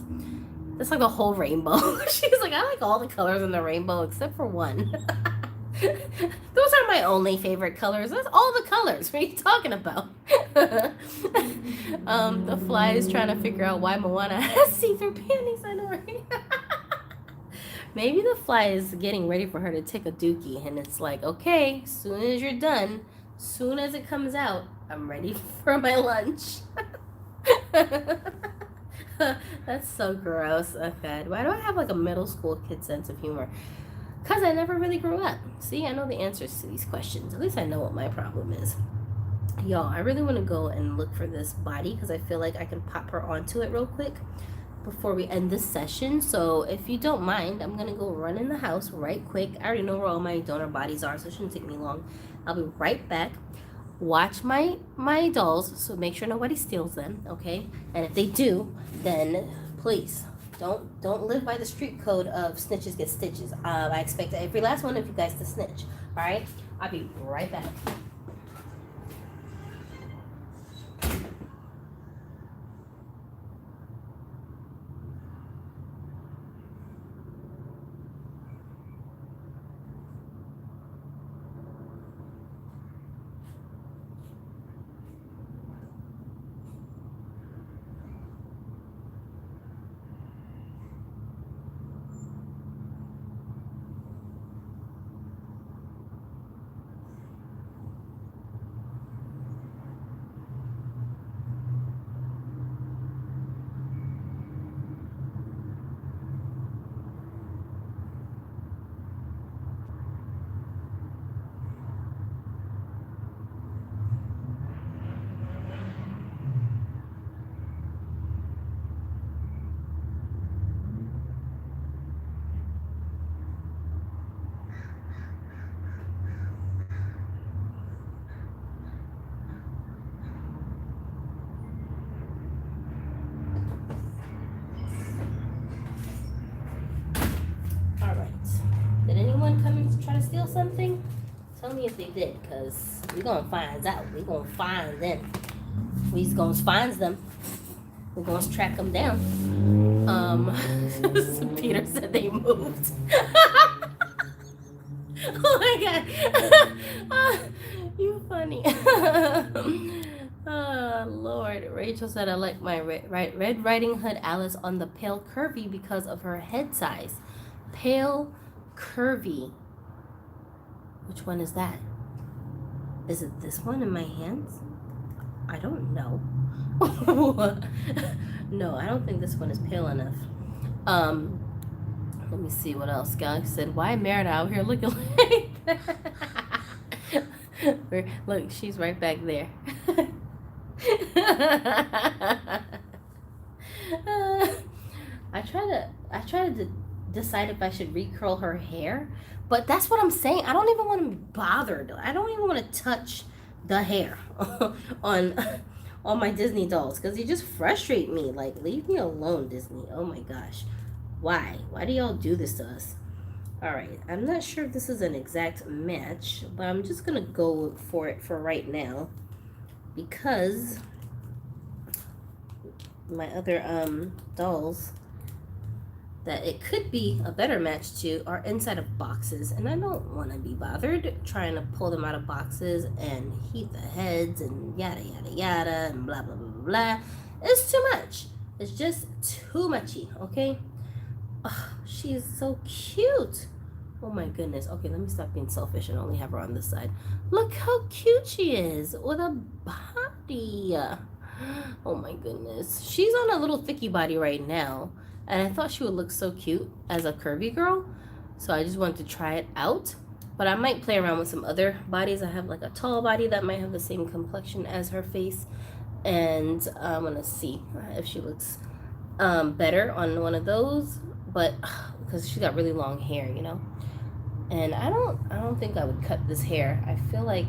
That's like the whole rainbow. She's like, I like all the colors in the rainbow except for one. Those are my only favorite colors. That's all the colors. What are you talking about? The fly is trying to figure out why Moana has see-through panties. I know, right? Maybe the fly is getting ready for her to take a dookie, and it's like, okay, as soon as you're done, soon as it comes out, I'm ready for my lunch. That's so gross. Oh God, why do I have like a middle school kid sense of humor? Because I never really grew up. See, I know the answers to these questions. At least I know what my problem is. Y'all, I really want to go and look for this body because I feel like I can pop her onto it real quick before we end this session. So if you don't mind, I'm going to go run in the house right quick. I already know where all my donor bodies are, so it shouldn't take me long. I'll be right back. Watch my dolls, so make sure nobody steals them, okay? And if they do, then please don't live by the street code of snitches get stitches. I expect every last one of you guys to snitch. All right, I'll be right back. Did anyone come and try to steal something? Tell me if they did, because we're going to find out. We're going to find them. We're going to find them. We're going to track them down. Peter said they moved. Oh my God. You funny. Oh, Lord. Rachel said, I like my Red Riding Hood Alice on the pale curvy because of her head size. Pale curvy. Which one is that? Is it this one in my hands? I don't know. No, I don't think this one is pale enough. Let me see what else. Galaxy said, why Merida out here looking like that? Look, she's right back there. I try to decide if I should recurl her hair, but that's what I'm saying. I don't even want to be bothered. I don't even want to touch the hair on on my Disney dolls because they just frustrate me. Like, leave me alone, Disney. Oh my gosh, why? Why do y'all do this to us? All right, I'm not sure if this is an exact match, but I'm just gonna go for it for right now because my other dolls that it could be a better match to are inside of boxes, and I don't want to be bothered trying to pull them out of boxes and heat the heads and yada yada yada and blah blah blah blah blah. It's too much. It's just too muchy. Okay. Oh, she is so cute. Oh my goodness. Okay, let me stop being selfish and only have her on this side. Look how cute she is with a body. Oh my goodness. She's on a little thicky body right now. And I thought she would look so cute as a curvy girl. So I just wanted to try it out. But I might play around with some other bodies. I have like a tall body that might have the same complexion as her face. And I'm going to see if she looks better on one of those. But because she got really long hair, you know. And I don't think I would cut this hair. I feel like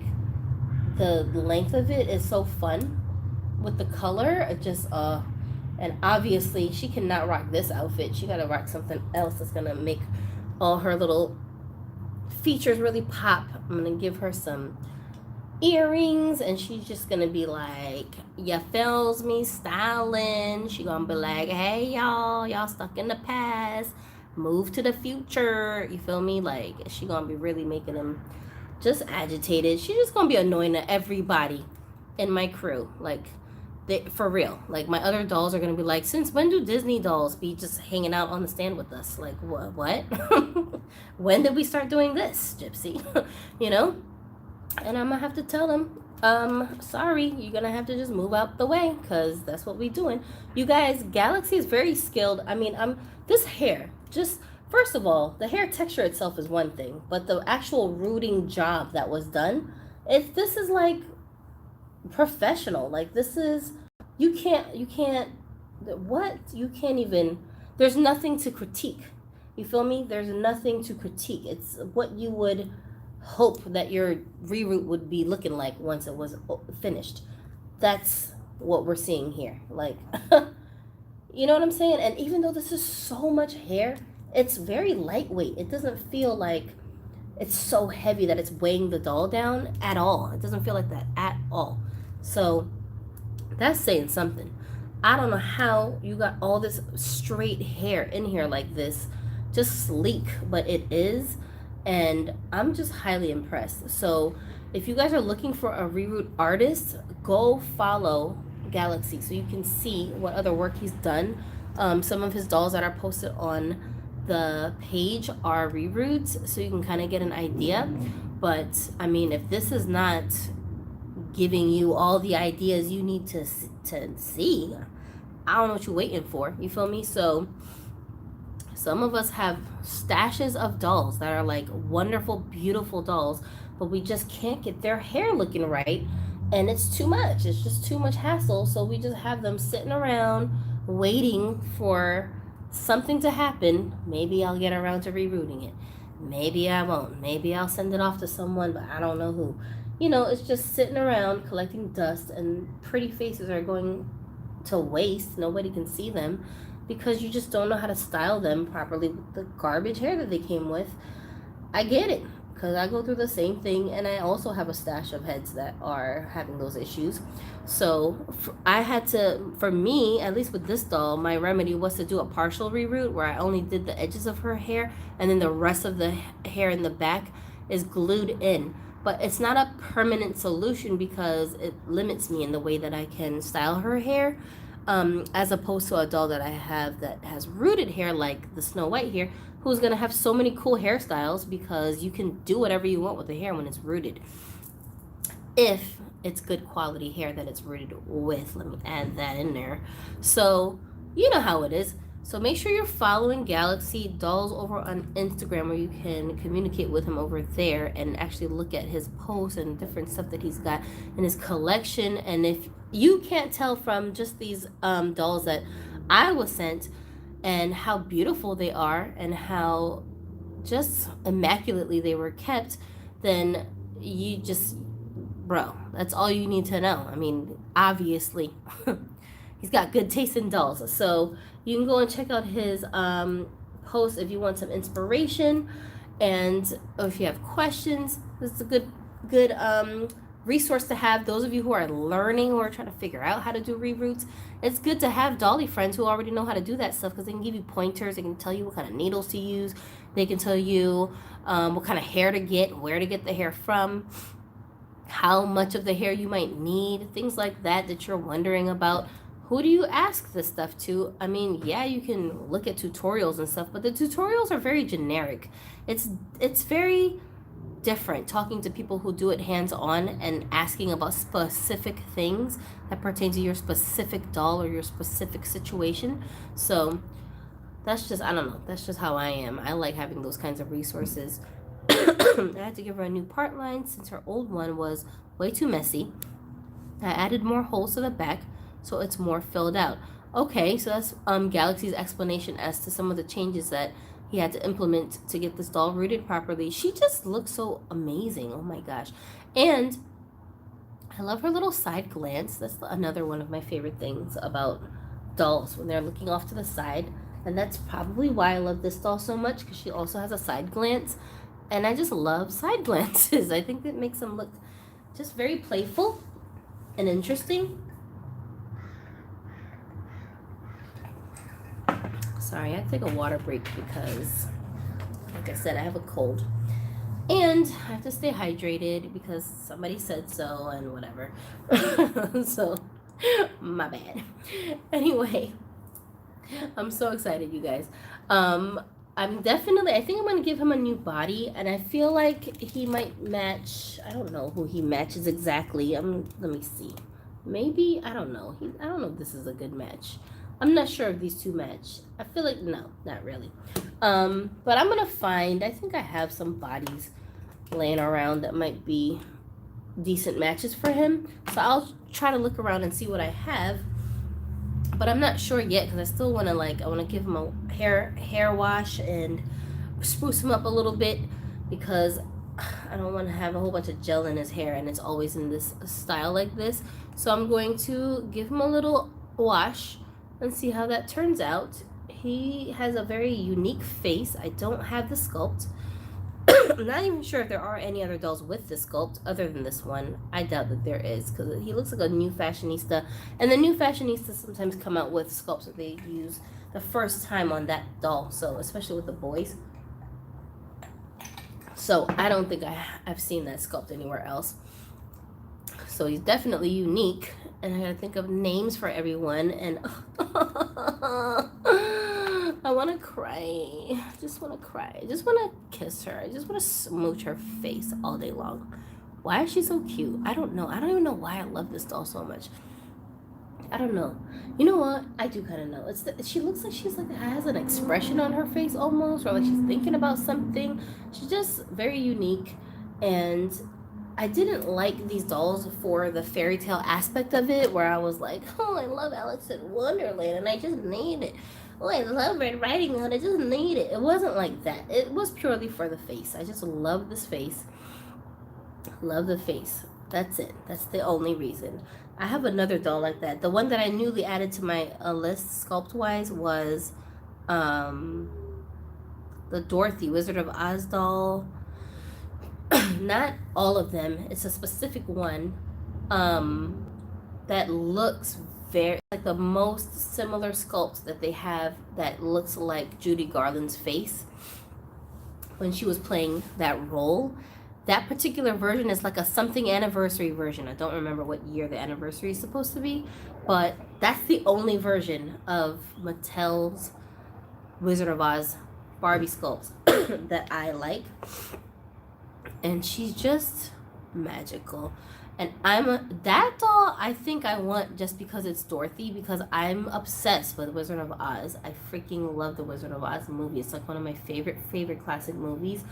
the length of it is so fun with the color. It just and obviously she cannot rock this outfit. She gotta rock something else that's gonna make all her little features really pop. I'm gonna give her some earrings and she's just gonna be like, ya feels me styling. She gonna be like, hey y'all stuck in the past, move to the future. You feel me? Like, she gonna be really making them just agitated. She's just gonna be annoying to everybody in my crew. Like, for real. Like, my other dolls are gonna be like, since when do Disney dolls be just hanging out on the stand with us? Like, what? When did we start doing this, Gypsy? You know? And I'm gonna have to tell them, sorry, you're gonna have to just move out the way, because that's what we doing. You guys, Galaxy is very skilled. I mean, this hair, just, first of all, the hair texture itself is one thing, but the actual rooting job that was done, this is like professional. Like, this is, you can't even, there's nothing to critique. You feel me? There's nothing to critique. It's what you would hope that your reroute would be looking like once it was finished. That's what we're seeing here. Like, you know what I'm saying? And even though this is so much hair, it's very lightweight. It doesn't feel like it's so heavy that it's weighing the doll down at all. It doesn't feel like that at all. So that's saying something. I don't know how you got all this straight hair in here like this, just sleek, but it is. And I'm just highly impressed. So if you guys are looking for a reroute artist, go follow Galaxy so you can see what other work he's done. Some of his dolls that are posted on the page are reroutes, so you can kind of get an idea. But I mean, if this is not giving you all the ideas you need to see, I don't know what you're waiting for. You feel me? So some of us have stashes of dolls that are like wonderful, beautiful dolls, but we just can't get their hair looking right, and it's too much. It's just too much hassle, so we just have them sitting around waiting for something to happen. Maybe I'll get around to rerouting it. Maybe I won't. Maybe I'll send it off to someone, but I don't know who. You know, it's just sitting around collecting dust, and pretty faces are going to waste. Nobody can see them because you just don't know how to style them properly with the garbage hair that they came with. I get it, because I go through the same thing, and I also have a stash of heads that are having those issues. So I had to, for me, at least with this doll, my remedy was to do a partial reroute where I only did the edges of her hair, and then the rest of the hair in the back is glued in. But it's not a permanent solution because it limits me in the way that I can style her hair, as opposed to a doll that I have that has rooted hair like the Snow White here, who's going to have so many cool hairstyles because you can do whatever you want with the hair when it's rooted. If it's good quality hair that it's rooted with. Let me add that in there. So, you know how it is. So make sure you're following Galaxy Dolls over on Instagram, where you can communicate with him over there and actually look at his posts and different stuff that he's got in his collection. And if you can't tell from just these dolls that I was sent and how beautiful they are and how just immaculately they were kept, then you just, bro, that's all you need to know. I mean, obviously, he's got good taste in dolls. So you can go and check out his post if you want some inspiration, and if you have questions. This is a good resource to have. Those of you who are learning or trying to figure out how to do reroutes, it's good to have dolly friends who already know how to do that stuff, because they can give you pointers. They can tell you what kind of needles to use. They can tell you what kind of hair to get, where to get the hair from, how much of the hair you might need, things like that you're wondering about. Who do you ask this stuff to? I mean, yeah, you can look at tutorials and stuff, but the tutorials are very generic. It's very different talking to people who do it hands-on and asking about specific things that pertain to your specific doll or your specific situation. So that's just, I don't know, that's just how I am. I like having those kinds of resources. I had to give her a new part line since her old one was way too messy. I added more holes to the back so it's more filled out. Okay, so that's Galaxy's explanation as to some of the changes that he had to implement to get this doll rooted properly. She just looks so amazing. Oh my gosh. And I love her little side glance. That's another one of my favorite things about dolls, when they're looking off to the side. And that's probably why I love this doll so much, because she also has a side glance. And I just love side glances. I think it makes them look just very playful and interesting. Sorry, I had to take a water break because, like I said, I have a cold. And I have to stay hydrated because somebody said so and whatever. So, my bad. Anyway, I'm so excited, you guys. I think I'm going to give him a new body, and I feel like he might match. I don't know who he matches exactly. Let me see. Maybe, I don't know. I don't know if this is a good match. I'm not sure if these two match. I feel like, no, not really. But I'm going to find, I think I have some bodies laying around that might be decent matches for him. So I'll try to look around and see what I have. But I'm not sure yet, because I still want to, I want to give him a hair wash and spruce him up a little bit, because I don't want to have a whole bunch of gel in his hair and it's always in this style like this. So I'm going to give him a little wash and see how that turns out. He has a very unique face. I don't have the sculpt. I'm not even sure if there are any other dolls with this sculpt other than this one. I doubt that there is, because he looks like a new fashionista, and the new fashionistas sometimes come out with sculpts that they use the first time on that doll, so especially with the boys. So I don't think I've seen that sculpt anywhere else. So he's definitely unique, and I gotta think of names for everyone, and I want to cry. I just want to cry. I just want to kiss her. I just want to smooch her face all day long. Why is she so cute? I don't know. I don't even know why I love this doll so much. I don't know. You know what? I do kind of know. She looks like she's has an expression on her face almost, or like she's thinking about something. She's just very unique, and I didn't like these dolls for the fairy tale aspect of it, where I was like, oh, I love Alice in Wonderland and I just need it. Oh, I love Red Riding Hood, I just need it. It wasn't like that. It was purely for the face. I just love this face. Love the face. That's it. That's the only reason. I have another doll like that. The one that I newly added to my list sculpt-wise was the Dorothy Wizard of Oz doll. Not all of them. It's a specific one that looks very like the most similar sculpt that they have, that looks like Judy Garland's face when she was playing that role. That particular version is like a something anniversary version. I don't remember what year the anniversary is supposed to be, but that's the only version of Mattel's Wizard of Oz Barbie sculpts that I like. And she's just magical. And that doll I think I want just because it's Dorothy, because I'm obsessed with Wizard of Oz. I freaking love the Wizard of Oz movie. It's like one of my favorite classic movies.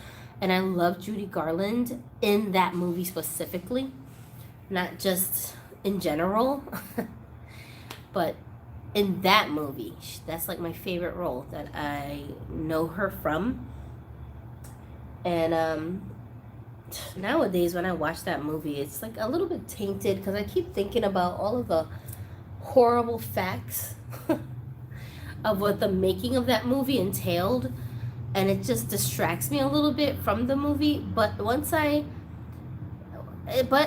And I love Judy Garland in that movie specifically. Not just in general, but in that movie. That's like my favorite role that I know her from. And nowadays when I watch that movie, it's like a little bit tainted because I keep thinking about all of the horrible facts of what the making of that movie entailed, and it just distracts me a little bit from the movie. But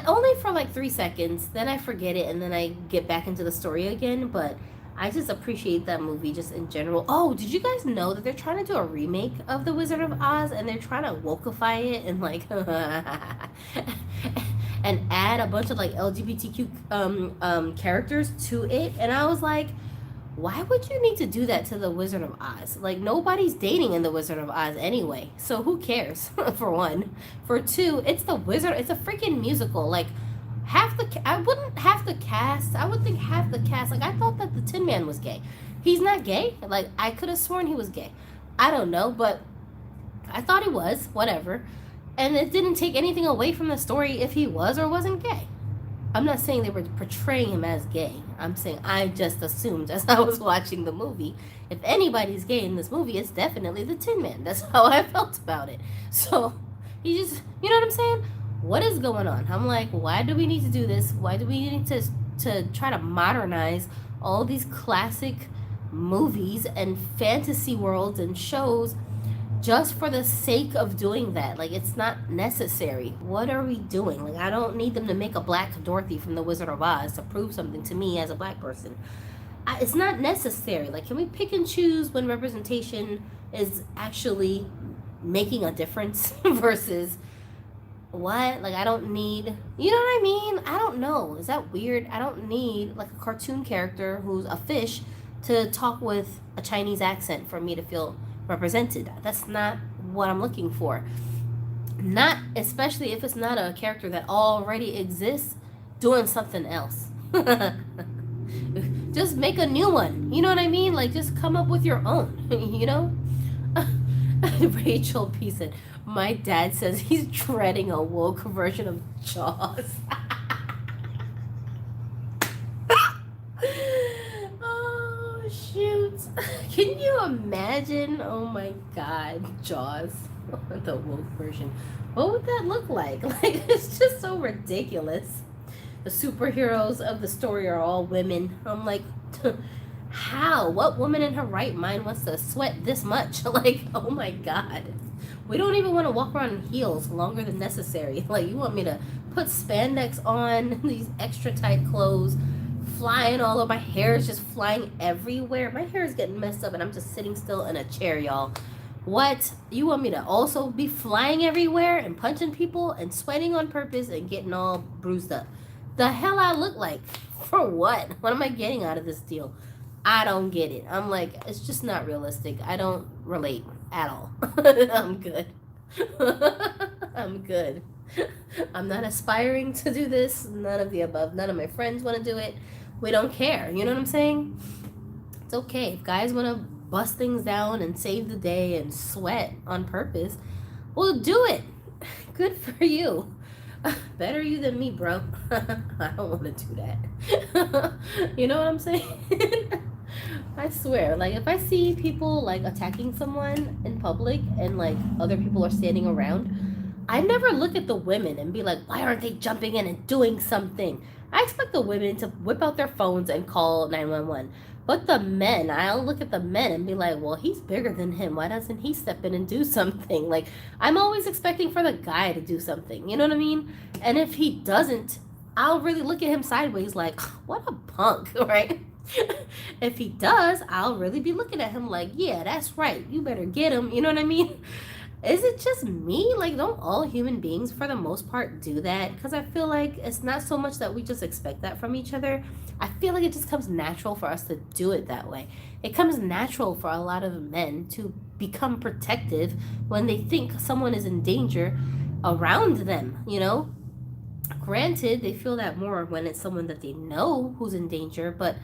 only for like 3 seconds, then I forget it and then I get back into the story again. But I just appreciate that movie just in general. Oh, did you guys know that they're trying to do a remake of The Wizard of Oz, and they're trying to wokeify it and like and add a bunch of like LGBTQ characters to it? And I was like, why would you need to do that to The Wizard of Oz? Like, nobody's dating in The Wizard of Oz anyway, so who cares? For one. For two, it's a freaking musical. Like, I wouldn't half the cast. I would think half the cast. Like, I thought that the Tin Man was gay. He's not gay. Like, I could have sworn he was gay. I don't know, but I thought he was. Whatever. And it didn't take anything away from the story if he was or wasn't gay. I'm not saying they were portraying him as gay. I'm saying I just assumed as I was watching the movie, if anybody's gay in this movie, it's definitely the Tin Man. That's how I felt about it. So, he just, you know what I'm saying? What is going on? I'm like, why do we need to do this? Why do we need to try to modernize all these classic movies and fantasy worlds and shows just for the sake of doing that? Like, it's not necessary. What are we doing? Like, I don't need them to make a black Dorothy from The Wizard of Oz to prove something to me as a black person. It's not necessary. Like, can we pick and choose when representation is actually making a difference versus what? Like, I don't need, you know what I mean? I don't know. Is that weird? I don't need like a cartoon character who's a fish to talk with a Chinese accent for me to feel represented. That's not what I'm looking for. Not especially if it's not a character that already exists doing something else. Just make a new one. You know what I mean? Like, just come up with your own, you know? Rachel P said, my dad says he's dreading a woke version of Jaws. Oh, shoot. Can you imagine? Oh my God, Jaws. The woke version. What would that look like? Like, it's just so ridiculous. The superheroes of the story are all women. I'm like, how? What woman in her right mind wants to sweat this much? Like, oh my God. We don't even want to walk around in heels longer than necessary. Like, you want me to put spandex on, these extra tight clothes, flying all over. My hair is just flying everywhere. My hair is getting messed up and I'm just sitting still in a chair, y'all. What? You want me to also be flying everywhere and punching people and sweating on purpose and getting all bruised up? The hell I look like? For what? What am I getting out of this deal? I don't get it. I'm like, it's just not realistic. I don't relate at all. I'm good. I'm good. I'm not aspiring to do this. None of the above. None of my friends want to do it. We don't care. You know what I'm saying? It's okay. If guys want to bust things down and save the day and sweat on purpose, well, do it. Good for you. Better you than me, bro. I don't want to do that. You know what I'm saying? I swear, like, if I see people like attacking someone in public and like other people are standing around, I never look at the women and be like, why aren't they jumping in and doing something? I expect the women to whip out their phones and call 911. But the men, I'll look at the men and be like, well, he's bigger than him. Why doesn't he step in and do something? Like, I'm always expecting for the guy to do something. You know what I mean? And if he doesn't, I'll really look at him sideways like, what a punk, right? If he does, I'll really be looking at him like, yeah, that's right. You better get him. You know what I mean? Is it just me? Like, don't all human beings, for the most part, do that? Because I feel like it's not so much that we just expect that from each other. I feel like it just comes natural for us to do it that way. It comes natural for a lot of men to become protective when they think someone is in danger around them, you know? Granted, they feel that more when it's someone that they know who's in danger, but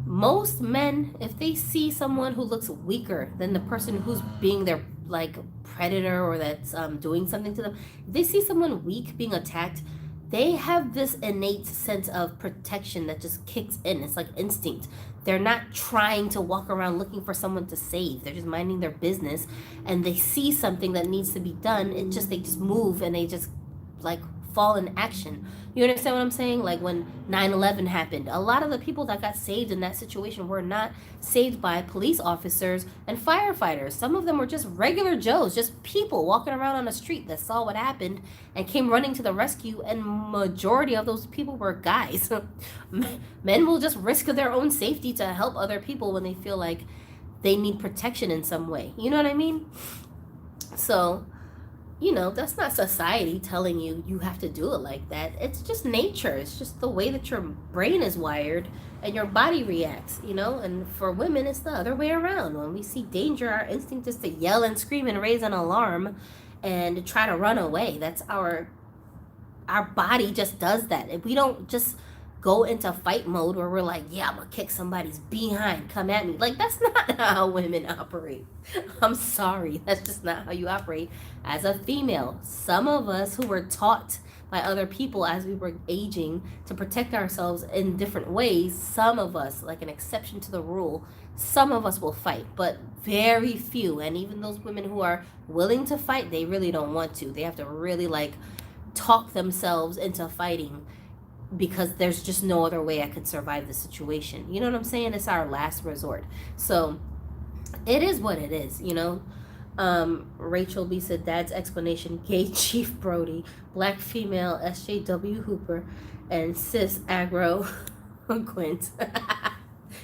most men, if they see someone who looks weaker than the person who's being their like predator or that's doing something to them, if they see someone weak being attacked, they have this innate sense of protection that just kicks in. It's like instinct. They're not trying to walk around looking for someone to save. They're just minding their business, and they see something that needs to be done. They just move and they just like fall in action. You understand what I'm saying? Like when 9/11 happened, a lot of the people that got saved in that situation were not saved by police officers and firefighters. Some of them were just regular Joes, just people walking around on the street that saw what happened and came running to the rescue, and majority of those people were guys. Men will just risk their own safety to help other people when they feel like they need protection in some way. You know what I mean? So that's not society telling you you have to do it like that. It's just nature. It's just the way that your brain is wired and your body reacts, And for women, it's the other way around. When we see danger, our instinct is to yell and scream and raise an alarm and try to run away. That's our body just does that. If we don't just go into fight mode where we're like, yeah, I'm gonna kick somebody's behind, come at me. Like, that's not how women operate. I'm sorry, that's just not how you operate as a female. Some of us who were taught by other people as we were aging to protect ourselves in different ways, some of us, like an exception to the rule, some of us will fight, but very few. And even those women who are willing to fight, they really don't want to. They have to really talk themselves into fighting, because there's just no other way I could survive the situation. You know what I'm saying? It's our last resort. So it is what it is, Rachel B said, dad's explanation, gay Chief Brody, black female SJW Hooper, and cis aggro Quint.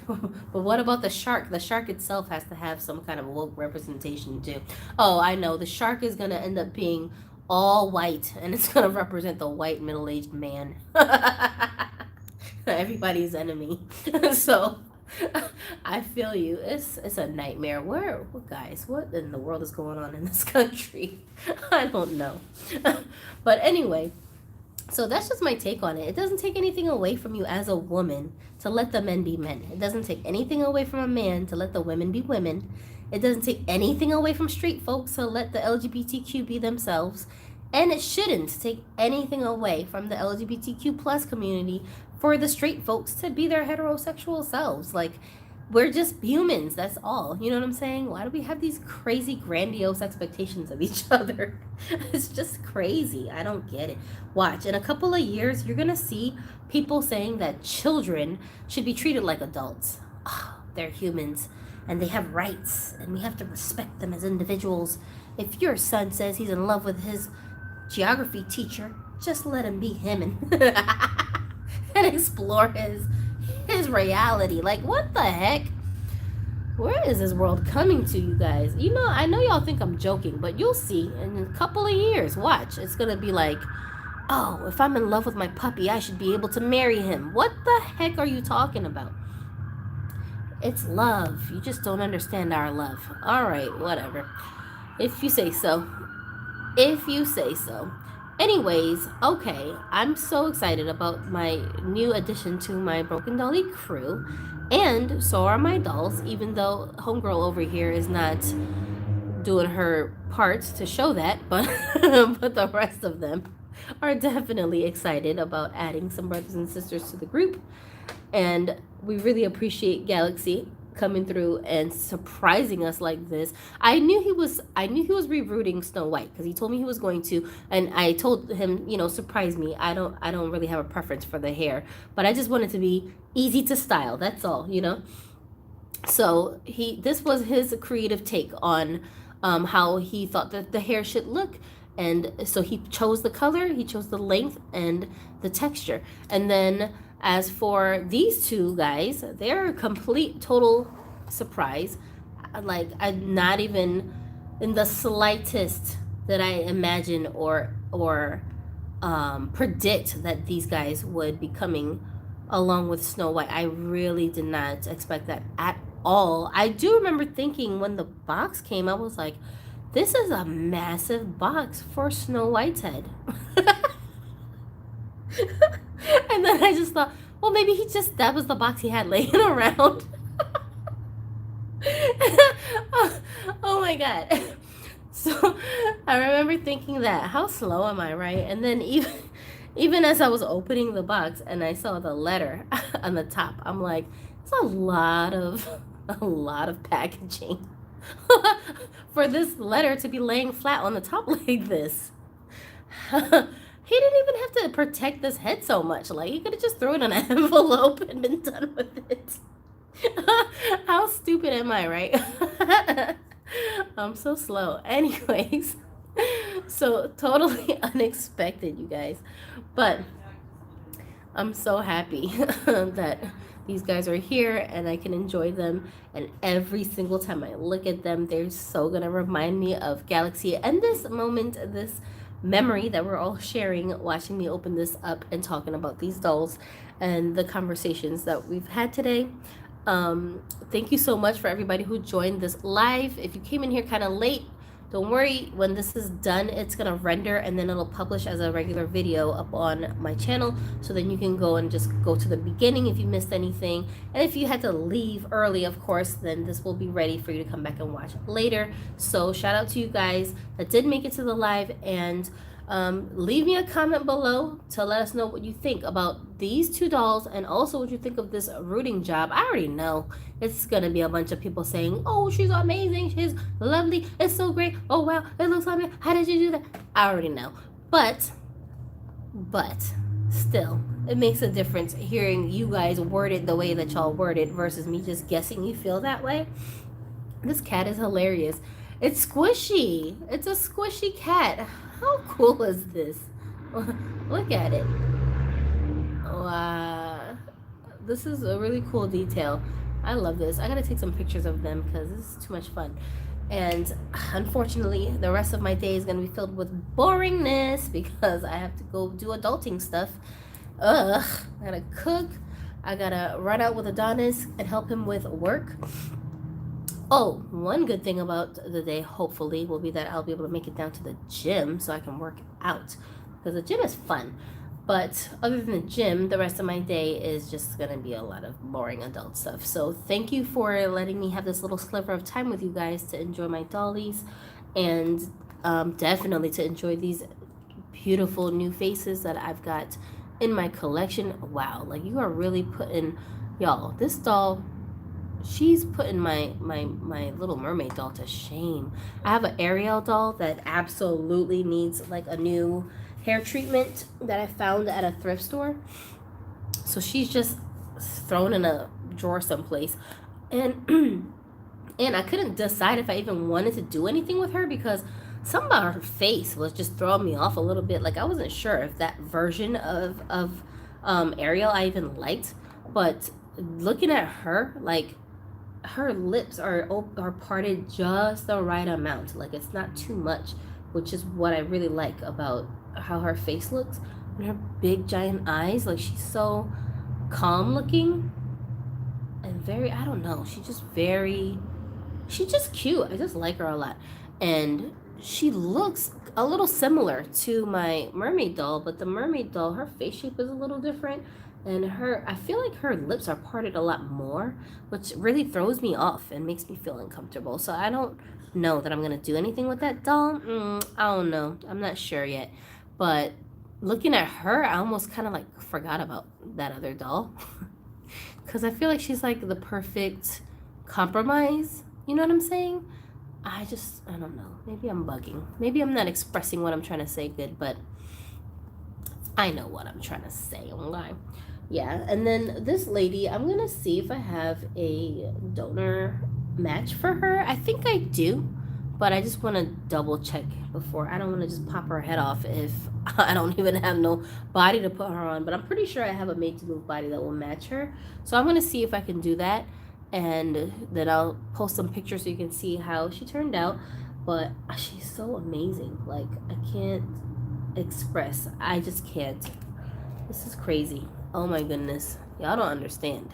But what about the shark? The shark itself has to have some kind of woke representation too. Oh, I know. The shark is going to end up being all white, and it's going to represent the white middle-aged man. Everybody's enemy. So I feel you. It's a nightmare. Guys, what in the world is going on in this country? I don't know. But anyway, so that's just my take on it. It doesn't take anything away from you as a woman to let the men be men. It doesn't take anything away from a man to let the women be women. It doesn't take anything away from straight folks to let the LGBTQ be themselves. And it shouldn't take anything away from the LGBTQ plus community for the straight folks to be their heterosexual selves. Like, we're just humans, that's all. You know what I'm saying? Why do we have these crazy, grandiose expectations of each other? It's just crazy. I don't get it. Watch, in a couple of years, you're going to see people saying that children should be treated like adults. Oh, they're humans, and they have rights, and we have to respect them as individuals. If your son says he's in love with his geography teacher, just let him be him and, and explore his reality. Like, what the heck? Where is this world coming to, you guys? I know y'all think I'm joking, but you'll see in a couple of years. Watch, it's gonna be like, oh, if I'm in love with my puppy, I should be able to marry him. What the heck are you talking about? It's love. You just don't understand our love. All right, whatever. If you say so. If you say so. Anyways, okay, I'm so excited about my new addition to my Broken Dolly crew, and so are my dolls, even though homegirl over here is not doing her parts to show that, but but the rest of them are definitely excited about adding some brothers and sisters to the group. And we really appreciate Galaxy coming through and surprising us like this. I knew he was rerouting Snow White because he told me he was going to, and I told him, surprise me. I don't really have a preference for the hair, but I just want it to be easy to style. That's all, So this was his creative take on how he thought that the hair should look. And so he chose the color, he chose the length and the texture. And then as for these two guys, they're a complete, total surprise. Like, I'm not even in the slightest that I imagine or predict that these guys would be coming along with Snow White. I really did not expect that at all. I do remember thinking when the box came, I was like, this is a massive box for Snow White's head. And then I just thought, well, maybe that was the box he had laying around. Oh my God. So I remember thinking that, how slow am I, right? And then even as I was opening the box and I saw the letter on the top, I'm like, it's a lot of packaging for this letter to be laying flat on the top like this. He didn't even have to protect this head so much. Like, he could have just thrown it in an envelope and been done with it. How stupid am I, right? I'm so slow. Anyways, so totally unexpected, you guys. But I'm so happy that these guys are here and I can enjoy them. And every single time I look at them, they're so gonna remind me of Galaxy and this moment, this memory that we're all sharing, watching me open this up and talking about these dolls and the conversations that we've had today. Thank you so much for everybody who joined this live. If you came in here kind of late, don't worry, when this is done, it's gonna render and then it'll publish as a regular video up on my channel, so then you can go and just go to the beginning if you missed anything. And if you had to leave early, of course, then this will be ready for you to come back and watch later. So shout out to you guys that did make it to the live, and leave me a comment below to let us know what you think about these two dolls, and also what you think of this rooting job. I already know it's gonna be a bunch of people saying, oh, she's amazing, she's lovely, it's so great, oh wow, it looks like me, how did you do that? I already know, but still, it makes a difference hearing you guys word it the way that y'all worded versus me just guessing you feel that way. This cat is hilarious. It's squishy. It's a squishy cat. How cool is this? Look at it. Wow. This is a really cool detail. I love this. I gotta take some pictures of them because this is too much fun. And unfortunately, the rest of my day is gonna be filled with boringness because I have to go do adulting stuff. I gotta cook. I gotta run out with Adonis and help him with work. Oh, one good thing about the day, hopefully, will be that I'll be able to make it down to the gym so I can work out. Because the gym is fun. But other than the gym, the rest of my day is just going to be a lot of boring adult stuff. So thank you for letting me have this little sliver of time with you guys to enjoy my dollies. And definitely to enjoy these beautiful new faces that I've got in my collection. Wow, like you are really putting, y'all, this doll, she's putting my Little Mermaid doll to shame. I have an Ariel doll that absolutely needs like a new hair treatment that I found at a thrift store. So she's just thrown in a drawer someplace. And and I couldn't decide if I even wanted to do anything with her because some about her face was just throwing me off a little bit. Like I wasn't sure if that version of Ariel I even liked. But looking at her, like her lips are parted just the right amount. Like it's not too much, which is what I really like about how her face looks. And her big giant eyes, like she's so calm looking and very, I don't know, she's just cute. I just like her a lot. And she looks a little similar to my mermaid doll, but the mermaid doll, her face shape is a little different. And I feel like her lips are parted a lot more, which really throws me off and makes me feel uncomfortable. So I don't know that I'm going to do anything with that doll. I don't know. I'm not sure yet. But looking at her, I almost kind of like forgot about that other doll. Because I feel like she's like the perfect compromise. You know what I'm saying? I don't know. Maybe I'm bugging. Maybe I'm not expressing what I'm trying to say good, but I know what I'm trying to say online. Yeah, and then this lady, I'm going to see if I have a donor match for her. I think I do, but I just want to double check before. I don't want to just pop her head off if I don't even have no body to put her on. But I'm pretty sure I have a Made to Move body that will match her. So I'm going to see if I can do that. And then I'll post some pictures so you can see how she turned out. But she's so amazing. Like, I can't express. I just can't. This is crazy. Oh my goodness. Y'all don't understand.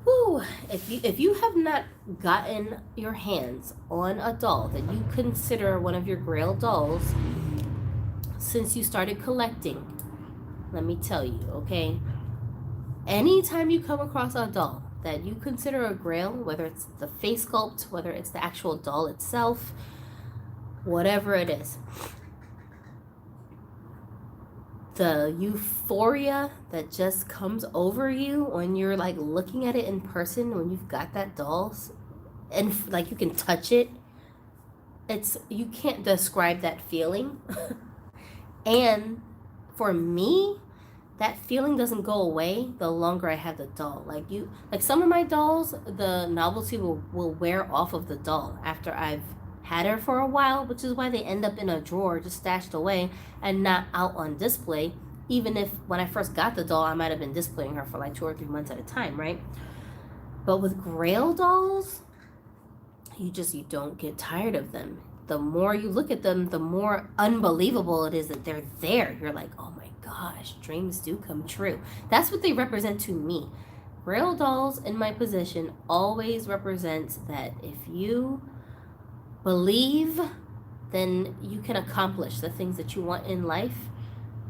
Whew. If you have not gotten your hands on a doll that you consider one of your grail dolls since you started collecting, let me tell you, okay? Anytime you come across a doll that you consider a grail, whether it's the face sculpt, whether it's the actual doll itself, whatever it is, the euphoria that just comes over you when you're like looking at it in person, when you've got that doll and like you can touch it, you can't describe that feeling. And for me, that feeling doesn't go away the longer I have the doll. Like some of my dolls, the novelty will wear off of the doll after I've had her for a while, which is why they end up in a drawer just stashed away and not out on display. Even if when I first got the doll, I might have been displaying her for like 2 or 3 months at a time, right? But with grail dolls, you don't get tired of them. The more you look at them, the more unbelievable it is that they're there. You're like, oh my gosh, dreams do come true. That's what they represent to me. Grail dolls in my position always represent that if you believe, then you can accomplish the things that you want in life.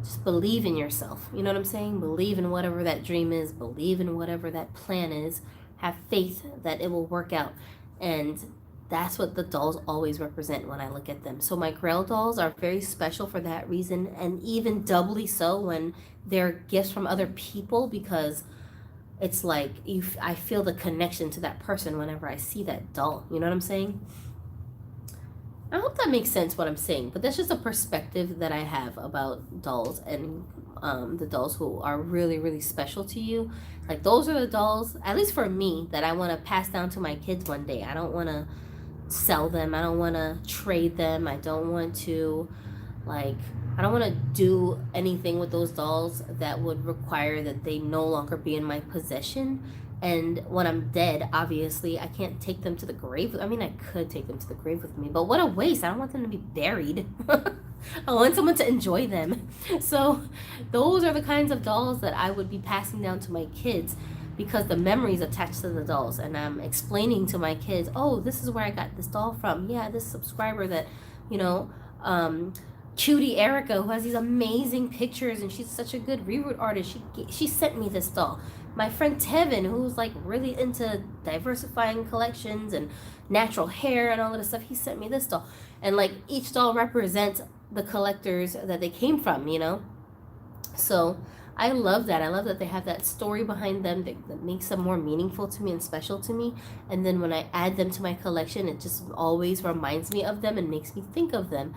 Just believe in yourself. You know what I'm saying? Believe in whatever that dream is. Believe in whatever that plan is. Have faith that it will work out. And that's what the dolls always represent when I look at them. So my grail dolls are very special for that reason, and even doubly so when they're gifts from other people, because it's like I feel the connection to that person whenever I see that doll. You know what I'm saying? I hope that makes sense what I'm saying, but that's just a perspective that I have about dolls and the dolls who are really, really special to you. Like those are the dolls, at least for me, that I want to pass down to my kids one day. I don't want to sell them. I don't want to trade them. I don't want to do anything with those dolls that would require that they no longer be in my possession. And when I'm dead, obviously, I can't take them to the grave. I mean, I could take them to the grave with me, but what a waste. I don't want them to be buried. I want someone to enjoy them. So those are the kinds of dolls that I would be passing down to my kids, because the memories attached to the dolls. And I'm explaining to my kids, oh, this is where I got this doll from. Yeah, this subscriber that, Cutie Erica, who has these amazing pictures, and she's such a good reroute artist. She sent me this doll. My friend Tevin, who's like really into diversifying collections and natural hair and all of this stuff, he sent me this doll. And like each doll represents the collectors that they came from, So I love that. I love that they have that story behind them that makes them more meaningful to me and special to me. And then when I add them to my collection, it just always reminds me of them and makes me think of them.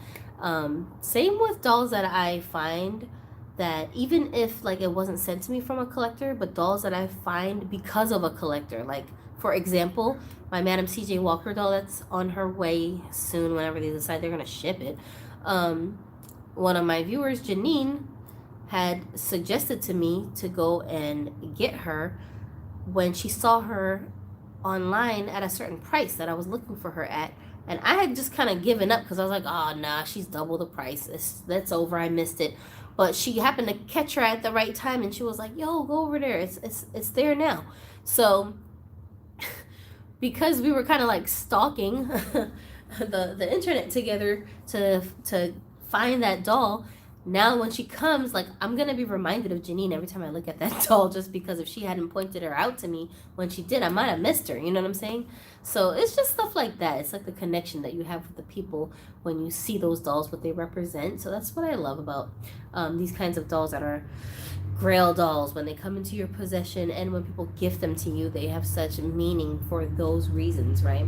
Same with dolls that I find that even if like it wasn't sent to me from a collector, but dolls that I find because of a collector. Like, for example, my Madam CJ Walker doll that's on her way soon whenever they decide they're going to ship it. One of my viewers, Janine, had suggested to me to go and get her when she saw her online at a certain price that I was looking for her at. And I had just kind of given up because I was like, oh, nah, she's double the price. That's over. I missed it. But she happened to catch her at the right time, and she was like, yo, go over there. It's there now. So because we were kind of like stalking the internet together to find that doll, now when she comes, like, I'm going to be reminded of Janine every time I look at that doll, just because if she hadn't pointed her out to me when she did, I might have missed her. You know what I'm saying? So it's just stuff like that. It's like the connection that you have with the people when you see those dolls, what they represent. So that's what I love about these kinds of dolls that are grail dolls. When they come into your possession and when people gift them to you, they have such meaning for those reasons, right?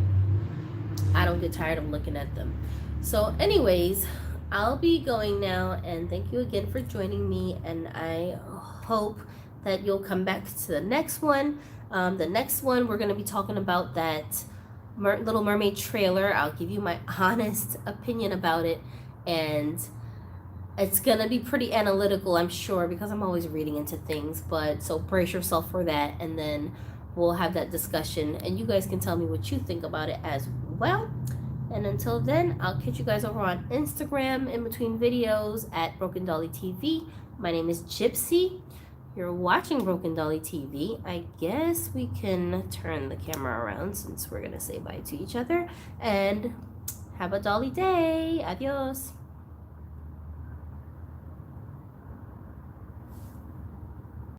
I don't get tired of looking at them. So anyways, I'll be going now, and thank you again for joining me, and I hope that you'll come back to the next one. The next one, we're going to be talking about that Little Mermaid trailer. I'll give you my honest opinion about it, and it's going to be pretty analytical, I'm sure, because I'm always reading into things, but so brace yourself for that, and then we'll have that discussion, and you guys can tell me what you think about it as well. And until then, I'll catch you guys over on Instagram in between videos at Broken Dolly TV. My name is Gypsie. You're watching Broken Dolly TV. I guess we can turn the camera around since we're going to say bye to each other. And have a dolly day. Adios.